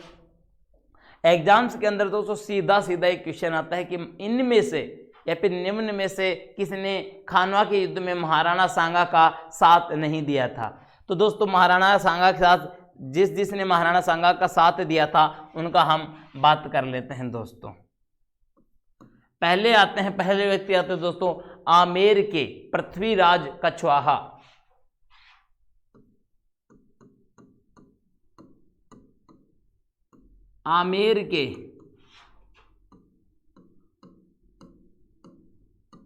A: एग्जाम्स के अंदर दोस्तों सीधा सीधा एक क्वेश्चन आता है कि इनमें से या फिर निम्न में से किसने खानवा के युद्ध में महाराणा सांगा का साथ नहीं दिया था? तो दोस्तों महाराणा सांगा के साथ जिसने महाराणा सांगा का साथ दिया था उनका हम बात कर लेते हैं दोस्तों। पहले व्यक्ति आते हैं दोस्तों आमेर के पृथ्वीराज कछवाहा। आमेर के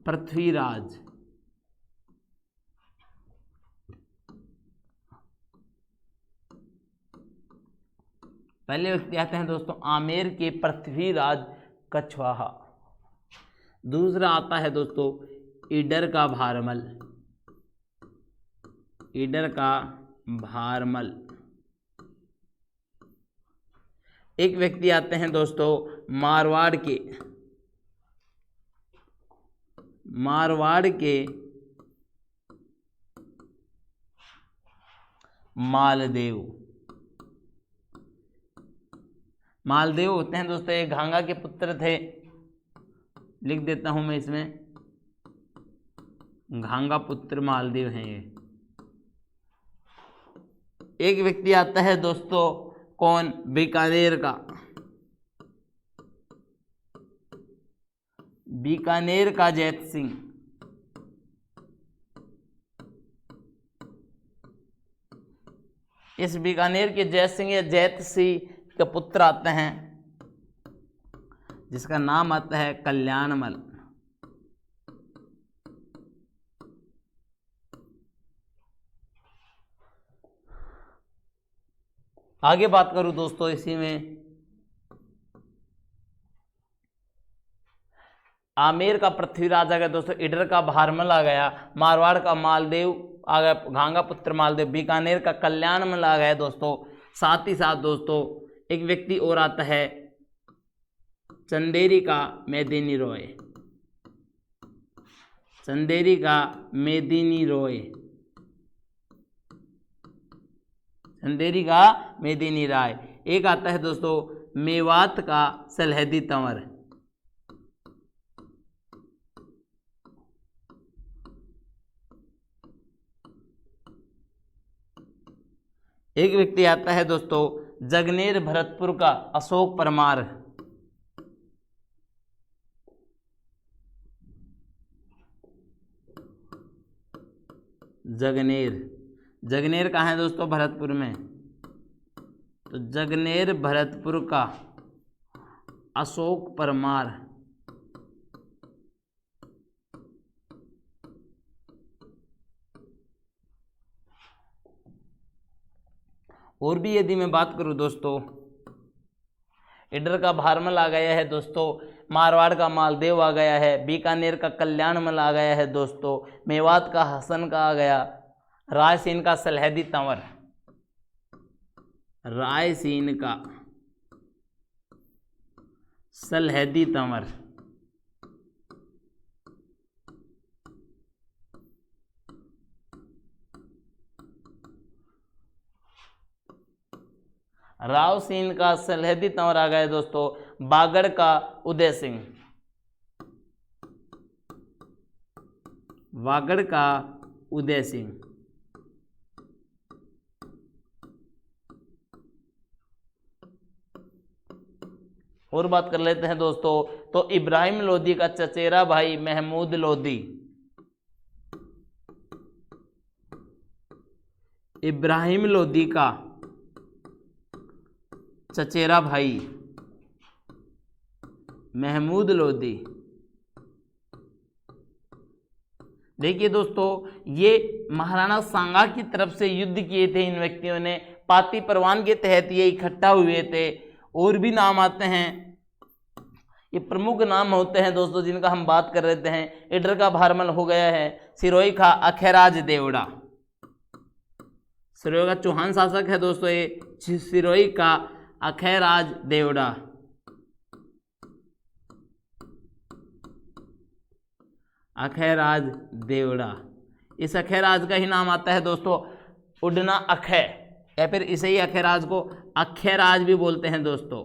A: पृथ्वीराज, पहले व्यक्ति आते हैं दोस्तों आमेर के पृथ्वीराज कछवाहा। दूसरा आता है दोस्तों ईडर का भारमल। ईडर का भारमल। एक व्यक्ति आते हैं दोस्तों मारवाड़ के मालदेव। मालदेव होते हैं दोस्तों ये घांगा के पुत्र थे। लिख देता हूं मैं इसमें, घांगा पुत्र मालदेव हैं ये। एक व्यक्ति आता है दोस्तों कौन? बीकानेर का। बीकानेर का जैत सिंह। इस बीकानेर के जैत सिंह या जैत सिंह के पुत्र आते हैं जिसका नाम आता है कल्याणमल। आगे बात करूं दोस्तों इसी में, आमेर का पृथ्वीराज आ गया दोस्तों, ईडर का भारमल आ गया, मारवाड़ का मालदेव आ गया, घांगा पुत्र मालदेव, बीकानेर का कल्याणमल आ गया दोस्तों। साथ ही साथ दोस्तों एक व्यक्ति और आता है चंदेरी का मेदिनी रॉय। चंदेरी का मेदिनी रॉय। चंदेरी का मेदिनी राय। एक आता है दोस्तों मेवात का सलहदी तंवर। एक व्यक्ति आता है दोस्तों जगनेर भरतपुर का अशोक परमार। जगनेर कहाँ है दोस्तों? भरतपुर में। तो जगनेर भरतपुर का अशोक परमार। और भी यदि मैं बात करूं दोस्तों, ईडर का भारमल आ गया है दोस्तों, मारवाड़ का मालदेव आ गया है, बीकानेर का कल्याणमल आ गया है दोस्तों, मेवात का हसन का आ गया, रायसीन का सलहदी तंवर। रायसीन का सलहेदी तंवर। राव सिंह का सलहेदी तंवर आ गया दोस्तों। बागड़ का उदय सिंह, वागड़ का उदय सिंह। और बात कर लेते हैं दोस्तों, तो इब्राहिम लोधी का चचेरा भाई महमूद लोधी, इब्राहिम लोधी का चचेरा भाई महमूद लोधी। देखिए दोस्तों, ये महाराणा सांगा की तरफ से युद्ध किए थे इन व्यक्तियों ने, पाती परवान के तहत ये इकट्ठा हुए थे। और भी नाम आते हैं, ये प्रमुख नाम होते हैं दोस्तों जिनका हम बात कर रहे हैं। ईडर का भारमल हो गया है, सिरोही का अखैराज देवड़ा, सिरोही का चौहान शासक है दोस्तों ये सिरोही का अखैराज देवड़ा। अखैराज देवड़ा, इस अखैराज का ही नाम आता है दोस्तों उडना अखै, या फिर इसे ही अखैराज को अखैराज भी बोलते हैं दोस्तों।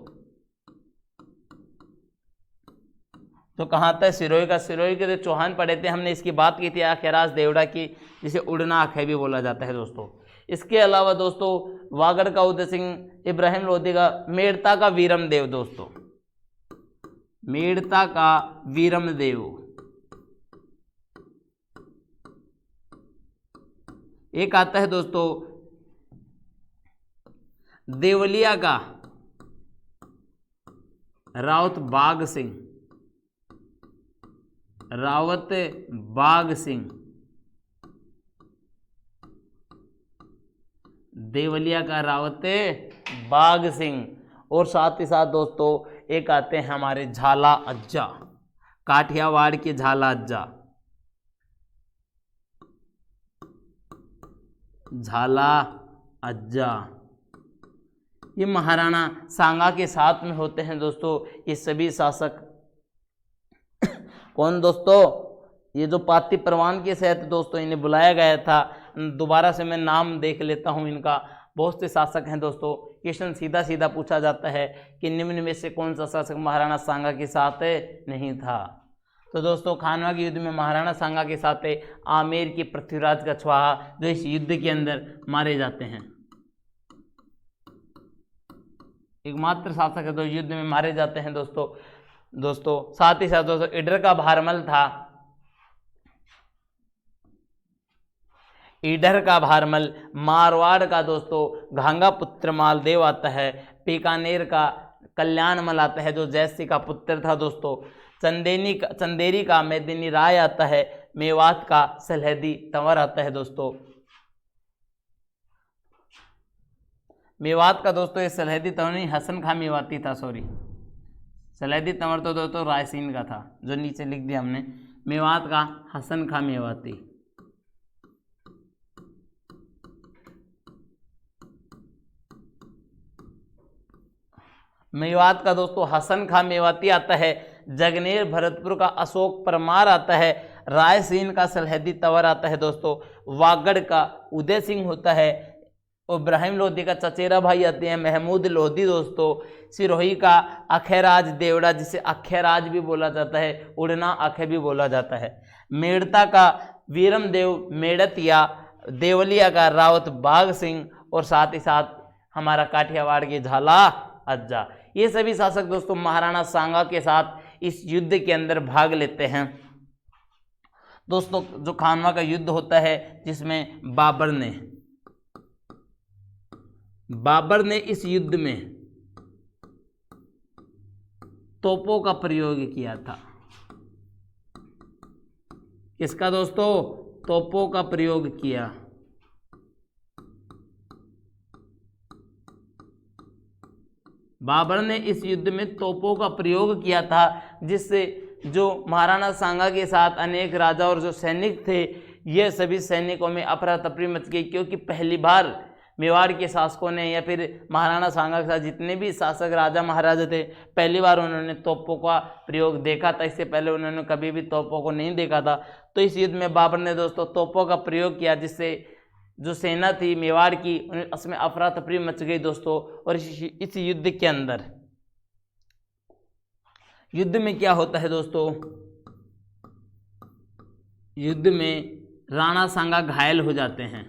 A: तो कहाँ आता है? सिरोही का। सिरोही के जो चौहान पढ़े थे हमने, इसकी बात की थी अखैराज देवड़ा की, जिसे उड़ना अखै भी बोला जाता है दोस्तों। इसके अलावा दोस्तों वागड़ का उदय सिंह, इब्राहिम लोधी का, मेड़ता का वीरम देव दोस्तों, मेड़ता का वीरम देव। एक आता है दोस्तों देवलिया का रावत बाग सिंह, रावत बाग सिंह, देवलिया का रावत बाग सिंह। और साथ ही साथ दोस्तों एक आते हैं हमारे झाला अज्जा, काठियावाड़ के झाला अज्जा, झाला अज्जा। ये महाराणा सांगा के साथ में होते हैं दोस्तों ये सभी शासक। कौन दोस्तों? ये जो पाती परवान के तहत दोस्तों इन्हें बुलाया गया था। दोबारा से मैं नाम देख लेता हूँ इनका। बहुत से शासक हैं दोस्तों, क्वेश्चन सीधा सीधा पूछा जाता है कि निम्न में से कौन सा शासक महाराणा सांगा के साथ नहीं था। तो दोस्तों खानवा के युद्ध में महाराणा सांगा के साथ आमेर के पृथ्वीराज कछवाहा जो इस युद्ध के अंदर मारे जाते हैं। एकमात्र शासक है जो युद्ध में मारे जाते हैं दोस्तों। साथ ही साथ दोस्तों ईडर का भारमल था, ईडर का भारमल। मारवाड़ का दोस्तों घांगा पुत्र मालदेव आता है। बीकानेर का कल्याणमल आता है जो जयसिंह का पुत्र था दोस्तों। चंदेरी का मेदिनी राय आता है। मेवात का सलहेदी तंवर आता है दोस्तों। मेवात का दोस्तों ये सलहेदी तंवर नहीं, हसन खां मेवाती था, सॉरी। सलहेदी तंवर तो दोस्तों रायसीन का था जो नीचे लिख दिया हमने। मेवात का हसन खां मेवाती। मेवात का दोस्तों हसन खां मेवाती आता है। जगनेर भरतपुर का अशोक परमार आता है। रायसीन का सलहेदी तंवर आता है दोस्तों। वागड़ का उदय सिंह होता है। इब्राहिम लोधी का चचेरा भाई आते हैं महमूद लोधी दोस्तों। सिरोही का अखैराज देवड़ा जिसे अखैराज भी बोला जाता है, उड़ना अखै भी बोला जाता है। मेड़ता का वीरम देव मेड़तिया, देवलिया का रावत बाग सिंह और साथ ही साथ हमारा काठियावाड़ के झाला अज्जा। ये सभी शासक दोस्तों महाराणा सांगा के साथ इस युद्ध के अंदर भाग लेते हैं दोस्तों। जो खानवा का युद्ध होता है जिसमें बाबर ने इस युद्ध में तोपों का प्रयोग किया था। किसका दोस्तों? तोपों का प्रयोग किया। बाबर ने इस युद्ध में तोपों का प्रयोग किया था, जिससे जो महाराणा सांगा के साथ अनेक राजा और जो सैनिक थे, ये सभी सैनिकों में अफरा तफरी मच गई, क्योंकि पहली बार मेवाड़ के शासकों ने या फिर महाराणा सांगा के साथ जितने भी शासक राजा महाराजा थे, पहली बार उन्होंने तोपों का प्रयोग देखा था। इससे पहले उन्होंने कभी भी तोपों को नहीं देखा था। तो इस युद्ध में बाबर ने दोस्तों तोपों का प्रयोग किया, जिससे जो सेना थी मेवाड़ की उसमें अफरा तफरी मच गई दोस्तों। और इस युद्ध के अंदर युद्ध में क्या होता है दोस्तों, युद्ध में राणा सांगा घायल हो जाते हैं।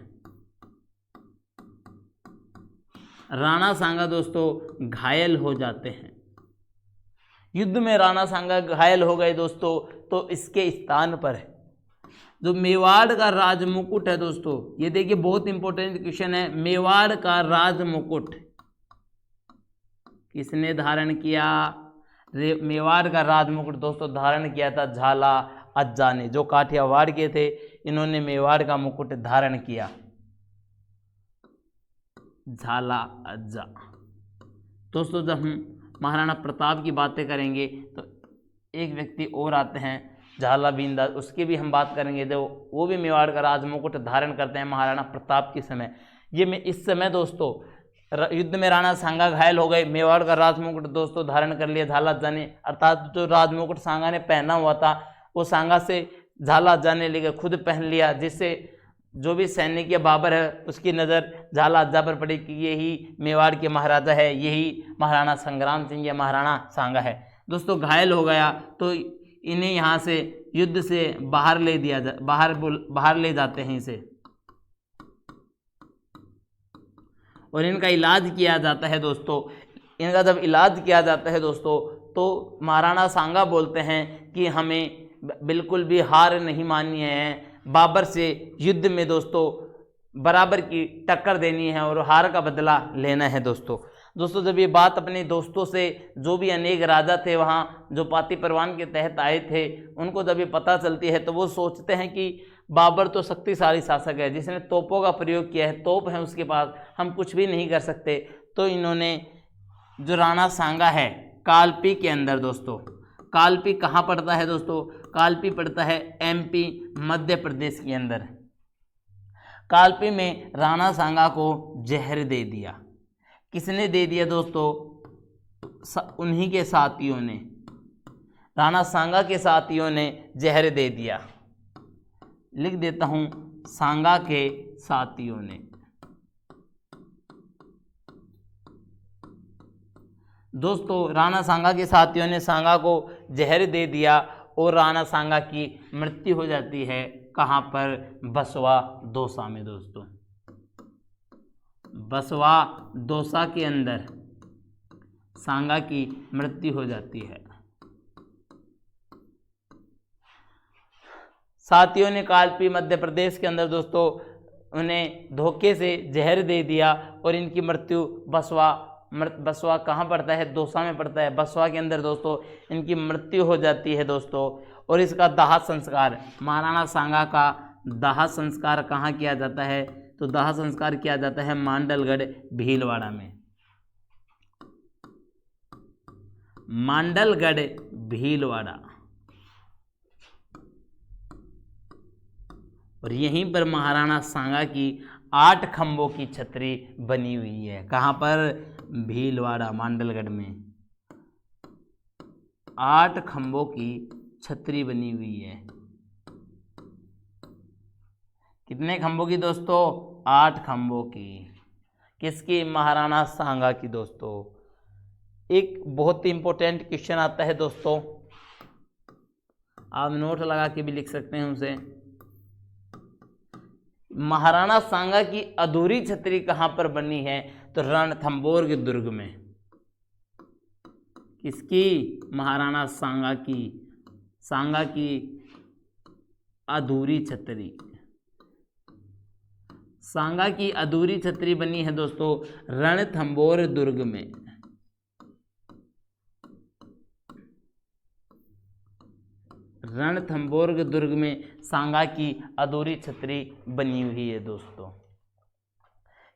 A: राणा सांगा दोस्तों घायल हो जाते हैं। युद्ध में राणा सांगा घायल हो गए दोस्तों। तो इसके स्थान पर जो मेवाड़ का राज मुकुट है दोस्तों, ये देखिए बहुत इंपॉर्टेंट क्वेश्चन है। मेवाड़ का राज मुकुट किसने धारण किया? मेवाड़ का राज मुकुट दोस्तों धारण किया था झाला अज्जा ने। जो काठियावाड़ के थे, इन्होंने मेवाड़ का मुकुट धारण किया, झाला अज्जा। दोस्तों जब हम महाराणा प्रताप की बातें करेंगे तो एक व्यक्ति और आते हैं झाला बीनदास, उसकी भी हम बात करेंगे। जो वो भी मेवाड़ का राज मुकुट धारण करते हैं महाराणा प्रताप के समय। ये में इस समय दोस्तों युद्ध में राणा सांगा घायल हो गए, मेवाड़ का राज मुकुट दोस्तों धारण कर लिया झाला अज्जा ने। अर्थात जो राज मुकुट सांगा ने पहना हुआ था वो सांगा से झाला अज्जा ने लेकर खुद पहन लिया, जिससे जो भी सैनिक या बाबर है उसकी नज़र झाला अज्जा पर पड़ी कि यही मेवाड़ के महाराजा है, यही महाराणा संग्राम सिंह या महाराणा सांगा है। दोस्तों घायल हो गया तो इन्हें यहाँ से युद्ध से बाहर ले दिया बाहर ले जाते हैं इसे, और इनका इलाज किया जाता है दोस्तों। इनका जब इलाज किया जाता है दोस्तों तो महाराणा सांगा बोलते हैं कि हमें बिल्कुल भी हार नहीं माननी है, बाबर से युद्ध में दोस्तों बराबर की टक्कर देनी है और हार का बदला लेना है दोस्तों। जब ये बात अपने दोस्तों से, जो भी अनेक राजा थे वहाँ जो पाती परवान के तहत आए थे, उनको जब ये पता चलती है तो वो सोचते हैं कि बाबर तो शक्तिशाली शासक है, जिसने तोपों का प्रयोग किया है, तोप है उसके पास, हम कुछ भी नहीं कर सकते। तो इन्होंने जो राणा सांगा है कालपी के अंदर दोस्तों, कालपी कहाँ पड़ता है दोस्तों? कालपी पड़ता है एमपी मध्य प्रदेश के अंदर। कालपी में राणा सांगा को जहर दे दिया। किसने दे दिया दोस्तों? उन्हीं के साथियों ने, राणा सांगा के साथियों ने जहर दे दिया। लिख देता हूं, सांगा के साथियों ने। दोस्तों राणा सांगा के साथियों ने सांगा को जहर दे दिया और राणा सांगा की मृत्यु हो जाती है। कहाँ पर? बसवा दौसा में दोस्तों। बसवा दौसा के अंदर सांगा की मृत्यु हो जाती है। साथियों ने कालपी मध्य प्रदेश के अंदर दोस्तों उन्हें धोखे से जहर दे दिया और इनकी मृत्यु बसवा कहाँ पड़ता है? दौसा में पड़ता है। बसवा के अंदर दोस्तों इनकी मृत्यु हो जाती है दोस्तों। और इसका दाह संस्कार, महाराणा सांगा का दाह संस्कार कहाँ किया जाता है? तो दाह संस्कार किया जाता है मांडलगढ़ भीलवाड़ा में। मांडलगढ़ भीलवाड़ा। और यहीं पर महाराणा सांगा की 8 खंभों की छतरी बनी हुई है। कहाँ पर? भीलवाड़ा मांडलगढ़ में 8 खंभों की छतरी बनी हुई है। कितने खंभों की दोस्तों? 8 खंभों की। किसकी? महाराणा सांगा की दोस्तों। एक बहुत ही इंपॉर्टेंट क्वेश्चन आता है दोस्तों, आप नोट लगा के भी लिख सकते हैं उसे। महाराणा सांगा की अधूरी छतरी कहाँ पर बनी है? तो रणथंभौर के दुर्ग में। किसकी? महाराणा सांगा की अधूरी छतरी। सांगा की अधूरी छतरी बनी है दोस्तों रणथंभौर दुर्ग में। रणथंभौर के दुर्ग में सांगा की अधूरी छतरी बनी हुई है दोस्तों।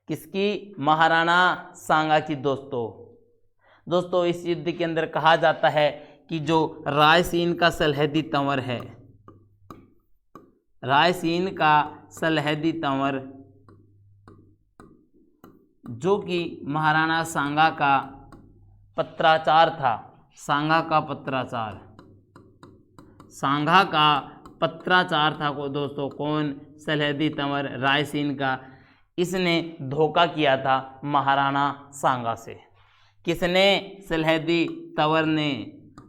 A: किसकी? महाराणा सांगा की दोस्तों इस युद्ध के अंदर कहा जाता है कि जो रायसीन का सलहदी तंवर है, रायसीन का सलहदी तंवर जो कि महाराणा सांगा का पत्राचार था। सांगा का पत्राचार, सांगा का पत्राचार था को दोस्तों कौन? सलहेदी तंवर रायसीन का। इसने धोखा किया था महाराणा सांगा से। किसने? सलहेदी तंवर ने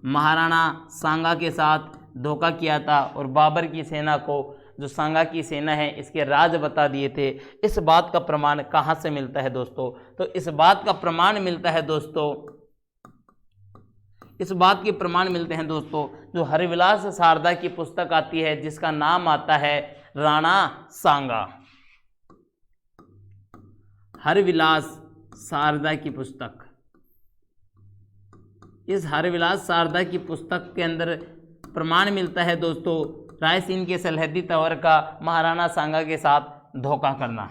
A: महाराणा सांगा के साथ धोखा किया था और बाबर की सेना को, जो सांगा की सेना है, इसके राज बता दिए थे। इस बात का प्रमाण कहाँ से मिलता है दोस्तों? तो इस बात का प्रमाण मिलता है दोस्तों, इस बात के प्रमाण मिलते हैं दोस्तों जो हरिविलास शारदा की पुस्तक आती है जिसका नाम आता है राणा सांगा। हरिविलास शारदा की पुस्तक, इस हरिविलास शारदा की पुस्तक के अंदर प्रमाण मिलता है दोस्तों रायसीन के सलहेदी तंवर का महाराणा सांगा के साथ धोखा करना।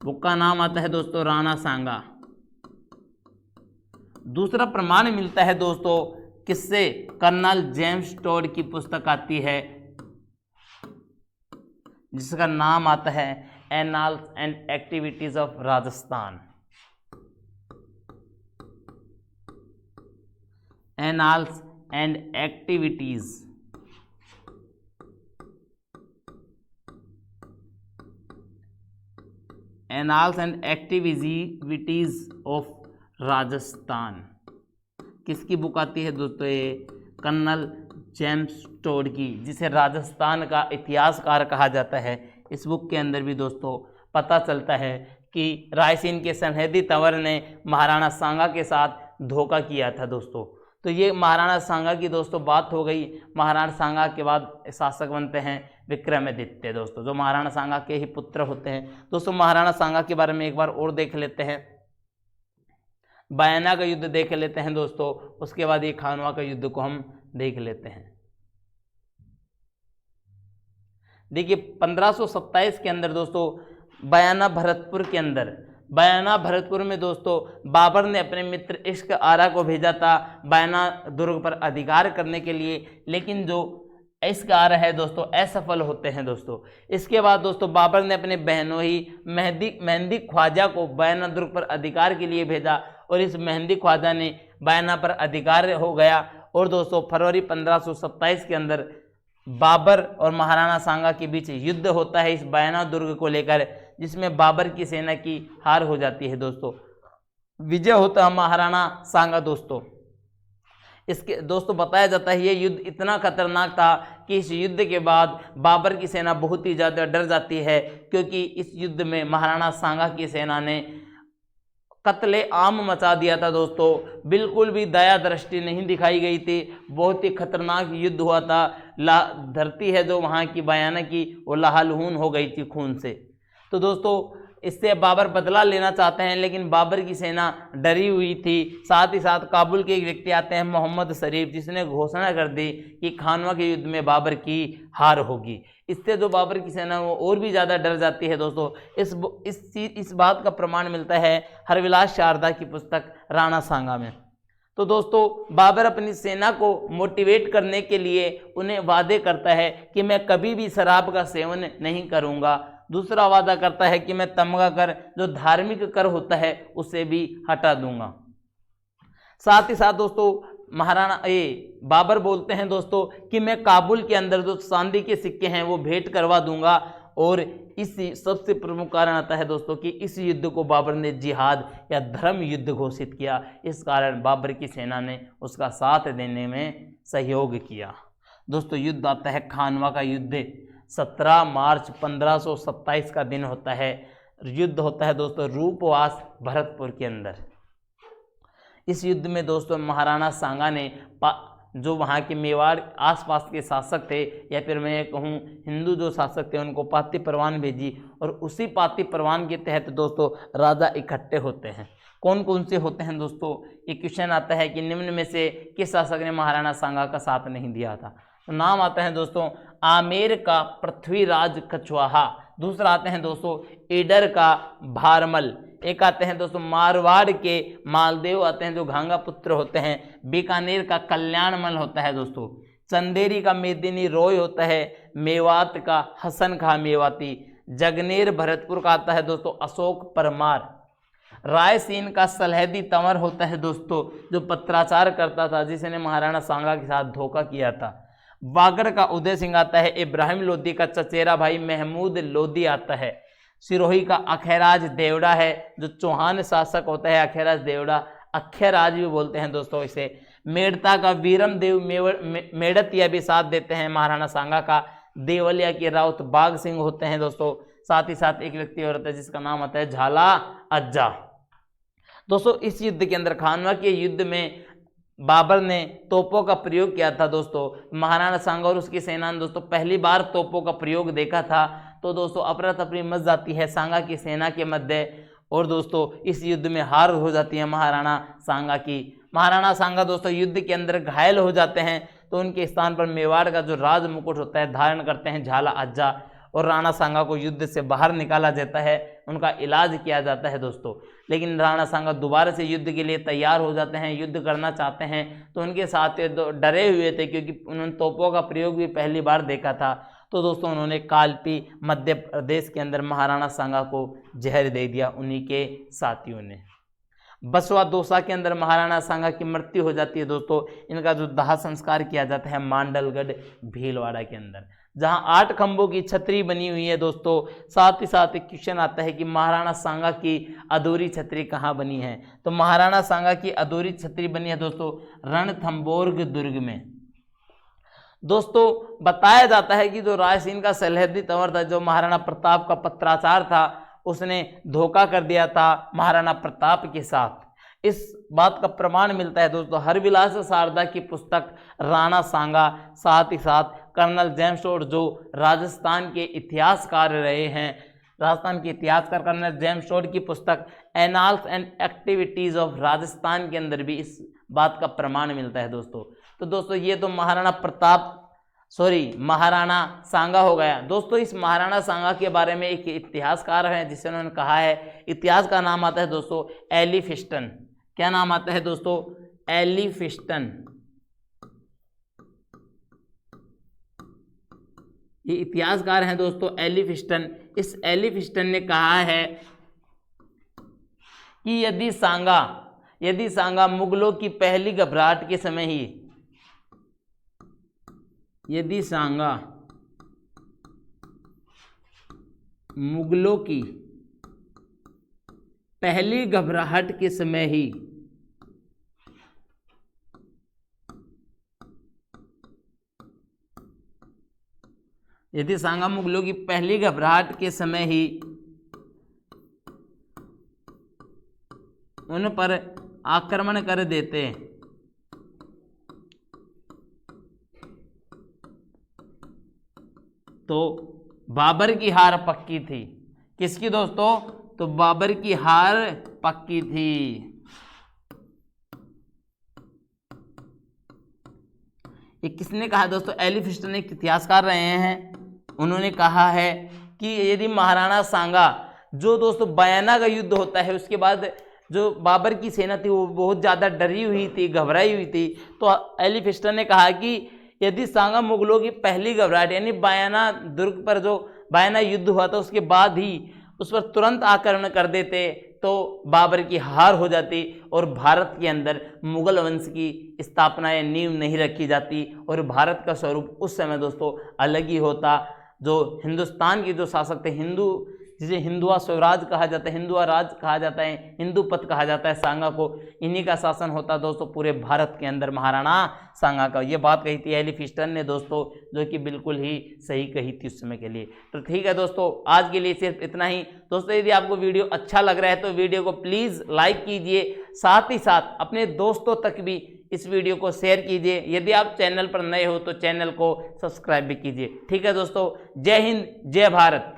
A: बुक का नाम आता है दोस्तों राणा सांगा। दूसरा प्रमाण मिलता है दोस्तों किससे? कर्नल जेम्स टोड की पुस्तक आती है जिसका नाम आता है annals and activities of Rajasthan. Annals and activities annals and activities of Rajasthan. किसकी बुक आती है दोस्तों? ये कर्नल जेम्स टोड की, जिसे राजस्थान का इतिहासकार कहा जाता है। इस बुक के अंदर भी दोस्तों पता चलता है कि रायसीन के सलहेदी तंवर ने महाराणा सांगा के साथ धोखा किया था दोस्तों। तो ये महाराणा सांगा की दोस्तों बात हो गई। महाराणा सांगा के बाद शासक बनते हैं विक्रमादित्य दोस्तों, जो महाराणा सांगा के ही पुत्र होते हैं। दोस्तों महाराणा सांगा के बारे में एक बार और देख लेते हैं। बयाना का युद्ध देख लेते हैं दोस्तों, उसके बाद ये खानवा का युद्ध को हम देख लेते हैं। देखिए 1527 के अंदर दोस्तों बयाना भरतपुर के अंदर, बयाना भरतपुर में दोस्तों बाबर ने अपने मित्र इश्क आरा को भेजा था बयाना दुर्ग पर अधिकार करने के लिए, लेकिन जो इश्क आरा है दोस्तों असफल होते हैं दोस्तों। इसके बाद दोस्तों बाबर ने अपने बहनोई मेहंदी ख्वाजा को बयाना दुर्ग पर अधिकार के लिए भेजा और इस मेहंदी ख्वाजा ने बयाना पर अधिकार हो गया। और दोस्तों फरवरी 1527 के अंदर बाबर और महाराणा सांगा के बीच युद्ध होता है इस बयाना दुर्ग को लेकर, जिसमें बाबर की सेना की हार हो जाती है दोस्तों, विजय होता है महाराणा सांगा दोस्तों। इसके दोस्तों बताया जाता है ये युद्ध इतना खतरनाक था कि इस युद्ध के बाद बाबर की सेना बहुत ही ज़्यादा डर जाती है, क्योंकि इस युद्ध में महाराणा सांगा की सेना ने कत्ले आम मचा दिया था दोस्तों। बिल्कुल भी दया दृष्टि नहीं दिखाई गई थी, बहुत ही खतरनाक युद्ध हुआ था। धरती है जो वहाँ की बयाना की वो लहलहून हो गई थी खून से। तो दोस्तों इससे बाबर बदला लेना चाहते हैं, लेकिन बाबर की सेना डरी हुई थी। साथ ही साथ काबुल के एक व्यक्ति आते हैं मोहम्मद शरीफ, जिसने घोषणा कर दी कि खानवा के युद्ध में बाबर की हार होगी। इससे जो बाबर की सेना वो और भी ज़्यादा डर जाती है दोस्तों। इस बात का प्रमाण मिलता है हरविलास शारदा की पुस्तक राणा सांगा में। तो दोस्तों बाबर अपनी सेना को मोटिवेट करने के लिए उन्हें वादे करता है कि मैं कभी भी शराब का सेवन नहीं करूँगा। दूसरा वादा करता है कि मैं तमगा कर, जो धार्मिक कर होता है, उसे भी हटा दूंगा। साथ ही साथ दोस्तों बाबर बोलते हैं दोस्तों कि मैं काबुल के अंदर जो चांदी के सिक्के हैं वो भेंट करवा दूंगा। और इस सबसे प्रमुख कारण आता है दोस्तों कि इस युद्ध को बाबर ने जिहाद या धर्म युद्ध घोषित किया। इस कारण बाबर की सेना ने उसका साथ देने में सहयोग किया। दोस्तों युद्ध आता है खानवा का युद्ध। 17 मार्च 1527 का दिन होता है। युद्ध होता है दोस्तों रूपवास भरतपुर के अंदर। इस युद्ध में दोस्तों महाराणा सांगा ने जो वहाँ के मेवाड़ आसपास के शासक थे, या फिर मैं कहूँ हिंदू जो शासक थे, उनको पाती परवान भेजी। और उसी पाती परवान के तहत दोस्तों राजा इकट्ठे होते हैं। कौन कौन से होते हैं दोस्तों? ये क्वेश्चन आता है कि निम्न में से किस शासक ने महाराणा सांगा का साथ नहीं दिया था? तो नाम आते हैं दोस्तों आमेर का पृथ्वीराज कछवाहा, दूसरा आते हैं दोस्तों ईडर का भारमल, एक आते हैं दोस्तों मारवाड़ के मालदेव आते हैं जो घांगा पुत्र होते हैं, बीकानेर का कल्याणमल होता है दोस्तों, चंदेरी का मेदिनी रॉय होता है, मेवात का हसन खां मेवाती, जगनेर भरतपुर का आता है दोस्तों अशोक परमार। रायसीन का सलहदी तंवर होता है दोस्तों जो पत्राचार करता था, जिसने महाराणा सांगा के साथ धोखा किया था। वागड़ का उदय सिंह आता है। इब्राहिम लोदी का चचेरा भाई महमूद लोदी आता है। सिरोही का अखैराज देवड़ा है, जो चौहान शासक होता है अखैराज देवड़ा, अखैराज भी बोलते हैं दोस्तों इसे। मेड़ता का वीरम देव मेड़तिया भी साथ देते हैं महाराणा सांगा का। देवलिया के राउत बाघ सिंह होते हैं दोस्तों। साथ ही साथ एक व्यक्ति और होता है जिसका नाम आता है झाला अज्जा। दोस्तों इस युद्ध के अंदर, खानवा के युद्ध में बाबर ने तोपों का प्रयोग किया था दोस्तों। महाराणा सांगा और उसकी सेना ने दोस्तों पहली बार तोपों का प्रयोग देखा था। तो दोस्तों अफरा तफरी मच जाती है सांगा की सेना के मध्य, और दोस्तों इस युद्ध में हार हो जाती है महाराणा सांगा की। महाराणा सांगा दोस्तों युद्ध के अंदर घायल हो जाते हैं, तो उनके स्थान पर मेवाड़ का जो राज मुकुट होता है धारण करते हैं झाला अज्जा, और राणा सांगा को युद्ध से बाहर निकाला जाता है, उनका इलाज किया जाता है दोस्तों। लेकिन राणा सांगा दोबारा से युद्ध के लिए तैयार हो जाते हैं, युद्ध करना चाहते हैं। तो उनके साथ डरे हुए थे क्योंकि उन्होंने तोपों का प्रयोग भी पहली बार देखा था। तो दोस्तों उन्होंने कालपी मध्य प्रदेश के अंदर महाराणा सांगा को जहर दे दिया उन्हीं के साथियों ने। बसवा दोसा के अंदर महाराणा सांगा की मृत्यु हो जाती है दोस्तों। इनका जो दाह संस्कार किया जाता है मांडलगढ़ भीलवाड़ा के अंदर, जहां 8 खंभों की छतरी बनी हुई है दोस्तों। साथ ही साथ एक क्वेश्चन आता है कि महाराणा सांगा की अधूरी छतरी कहाँ बनी है। तो महाराणा सांगा की अधूरी छतरी बनी है दोस्तों रणथंबोर दुर्ग में। दोस्तों बताया जाता है कि जो रायसीन का सलहदी तंवर था, जो महाराणा प्रताप का पत्राचार था, उसने धोखा कर दिया था महाराणा प्रताप के साथ। इस बात का प्रमाण मिलता है दोस्तों हरविलास शारदा की पुस्तक राणा सांगा, साथ ही साथ कर्नल जेम्स टोड जो राजस्थान के इतिहासकार रहे हैं, राजस्थान के इतिहासकार कर्नल जेम्स टोड की पुस्तक annals and activities of Rajasthan के अंदर भी इस बात का प्रमाण मिलता है दोस्तों। तो दोस्तों ये तो महाराणा सांगा हो गया। दोस्तों इस महाराणा सांगा के बारे में एक इतिहासकार है जिसे उन्होंने कहा है, इतिहास का नाम आता है दोस्तों एलिफिस्टन। क्या नाम आता है दोस्तों? एलिफिस्टन। ये इतिहासकार हैं दोस्तों एलिफिस्टन। इस एलिफिस्टन ने कहा है कि यदि सांगा मुगलों की पहली घबराहट के समय ही, यदि सांगा मुगलों की पहली घबराहट के समय ही उन पर आक्रमण कर देते तो बाबर की हार पक्की थी। किसकी दोस्तों? तो बाबर की हार पक्की थी। ये किसने कहा दोस्तों? एलिफिस्टन एक इतिहासकार रहे हैं। उन्होंने कहा है कि यदि महाराणा सांगा, जो दोस्तों बयाना का युद्ध होता है, उसके बाद जो बाबर की सेना थी वो बहुत ज़्यादा डरी हुई थी, घबराई हुई थी। तो एलिफिस्टन ने कहा कि यदि सांगा मुगलों की पहली घबराहट यानी बयाना दुर्ग पर जो बयाना युद्ध हुआ था उसके बाद ही उस पर तुरंत आक्रमण कर देते तो बाबर की हार हो जाती और भारत के अंदर मुगल वंश की स्थापना या नींव नहीं रखी जाती और भारत का स्वरूप उस समय दोस्तों अलग ही होता। जो हिंदुस्तान के जो शासक थे, जिसे हिंदुआ स्वराज कहा जाता है, हिंदुआ राज कहा जाता है, हिंदू पद कहा जाता है सांगा को, इन्हीं का शासन होता दोस्तों पूरे भारत के अंदर महाराणा सांगा का। ये बात कही थी एलिफिस्टन ने दोस्तों, जो कि बिल्कुल ही सही कही थी उस समय के लिए। तो ठीक है दोस्तों, आज के लिए सिर्फ इतना ही। दोस्तों यदि आपको वीडियो अच्छा लग रहा है तो वीडियो को प्लीज़ लाइक कीजिए, साथ ही साथ अपने दोस्तों तक भी इस वीडियो को शेयर कीजिए। यदि आप चैनल पर नए हो तो चैनल को सब्सक्राइब भी कीजिए। ठीक है दोस्तों, जय हिंद, जय भारत।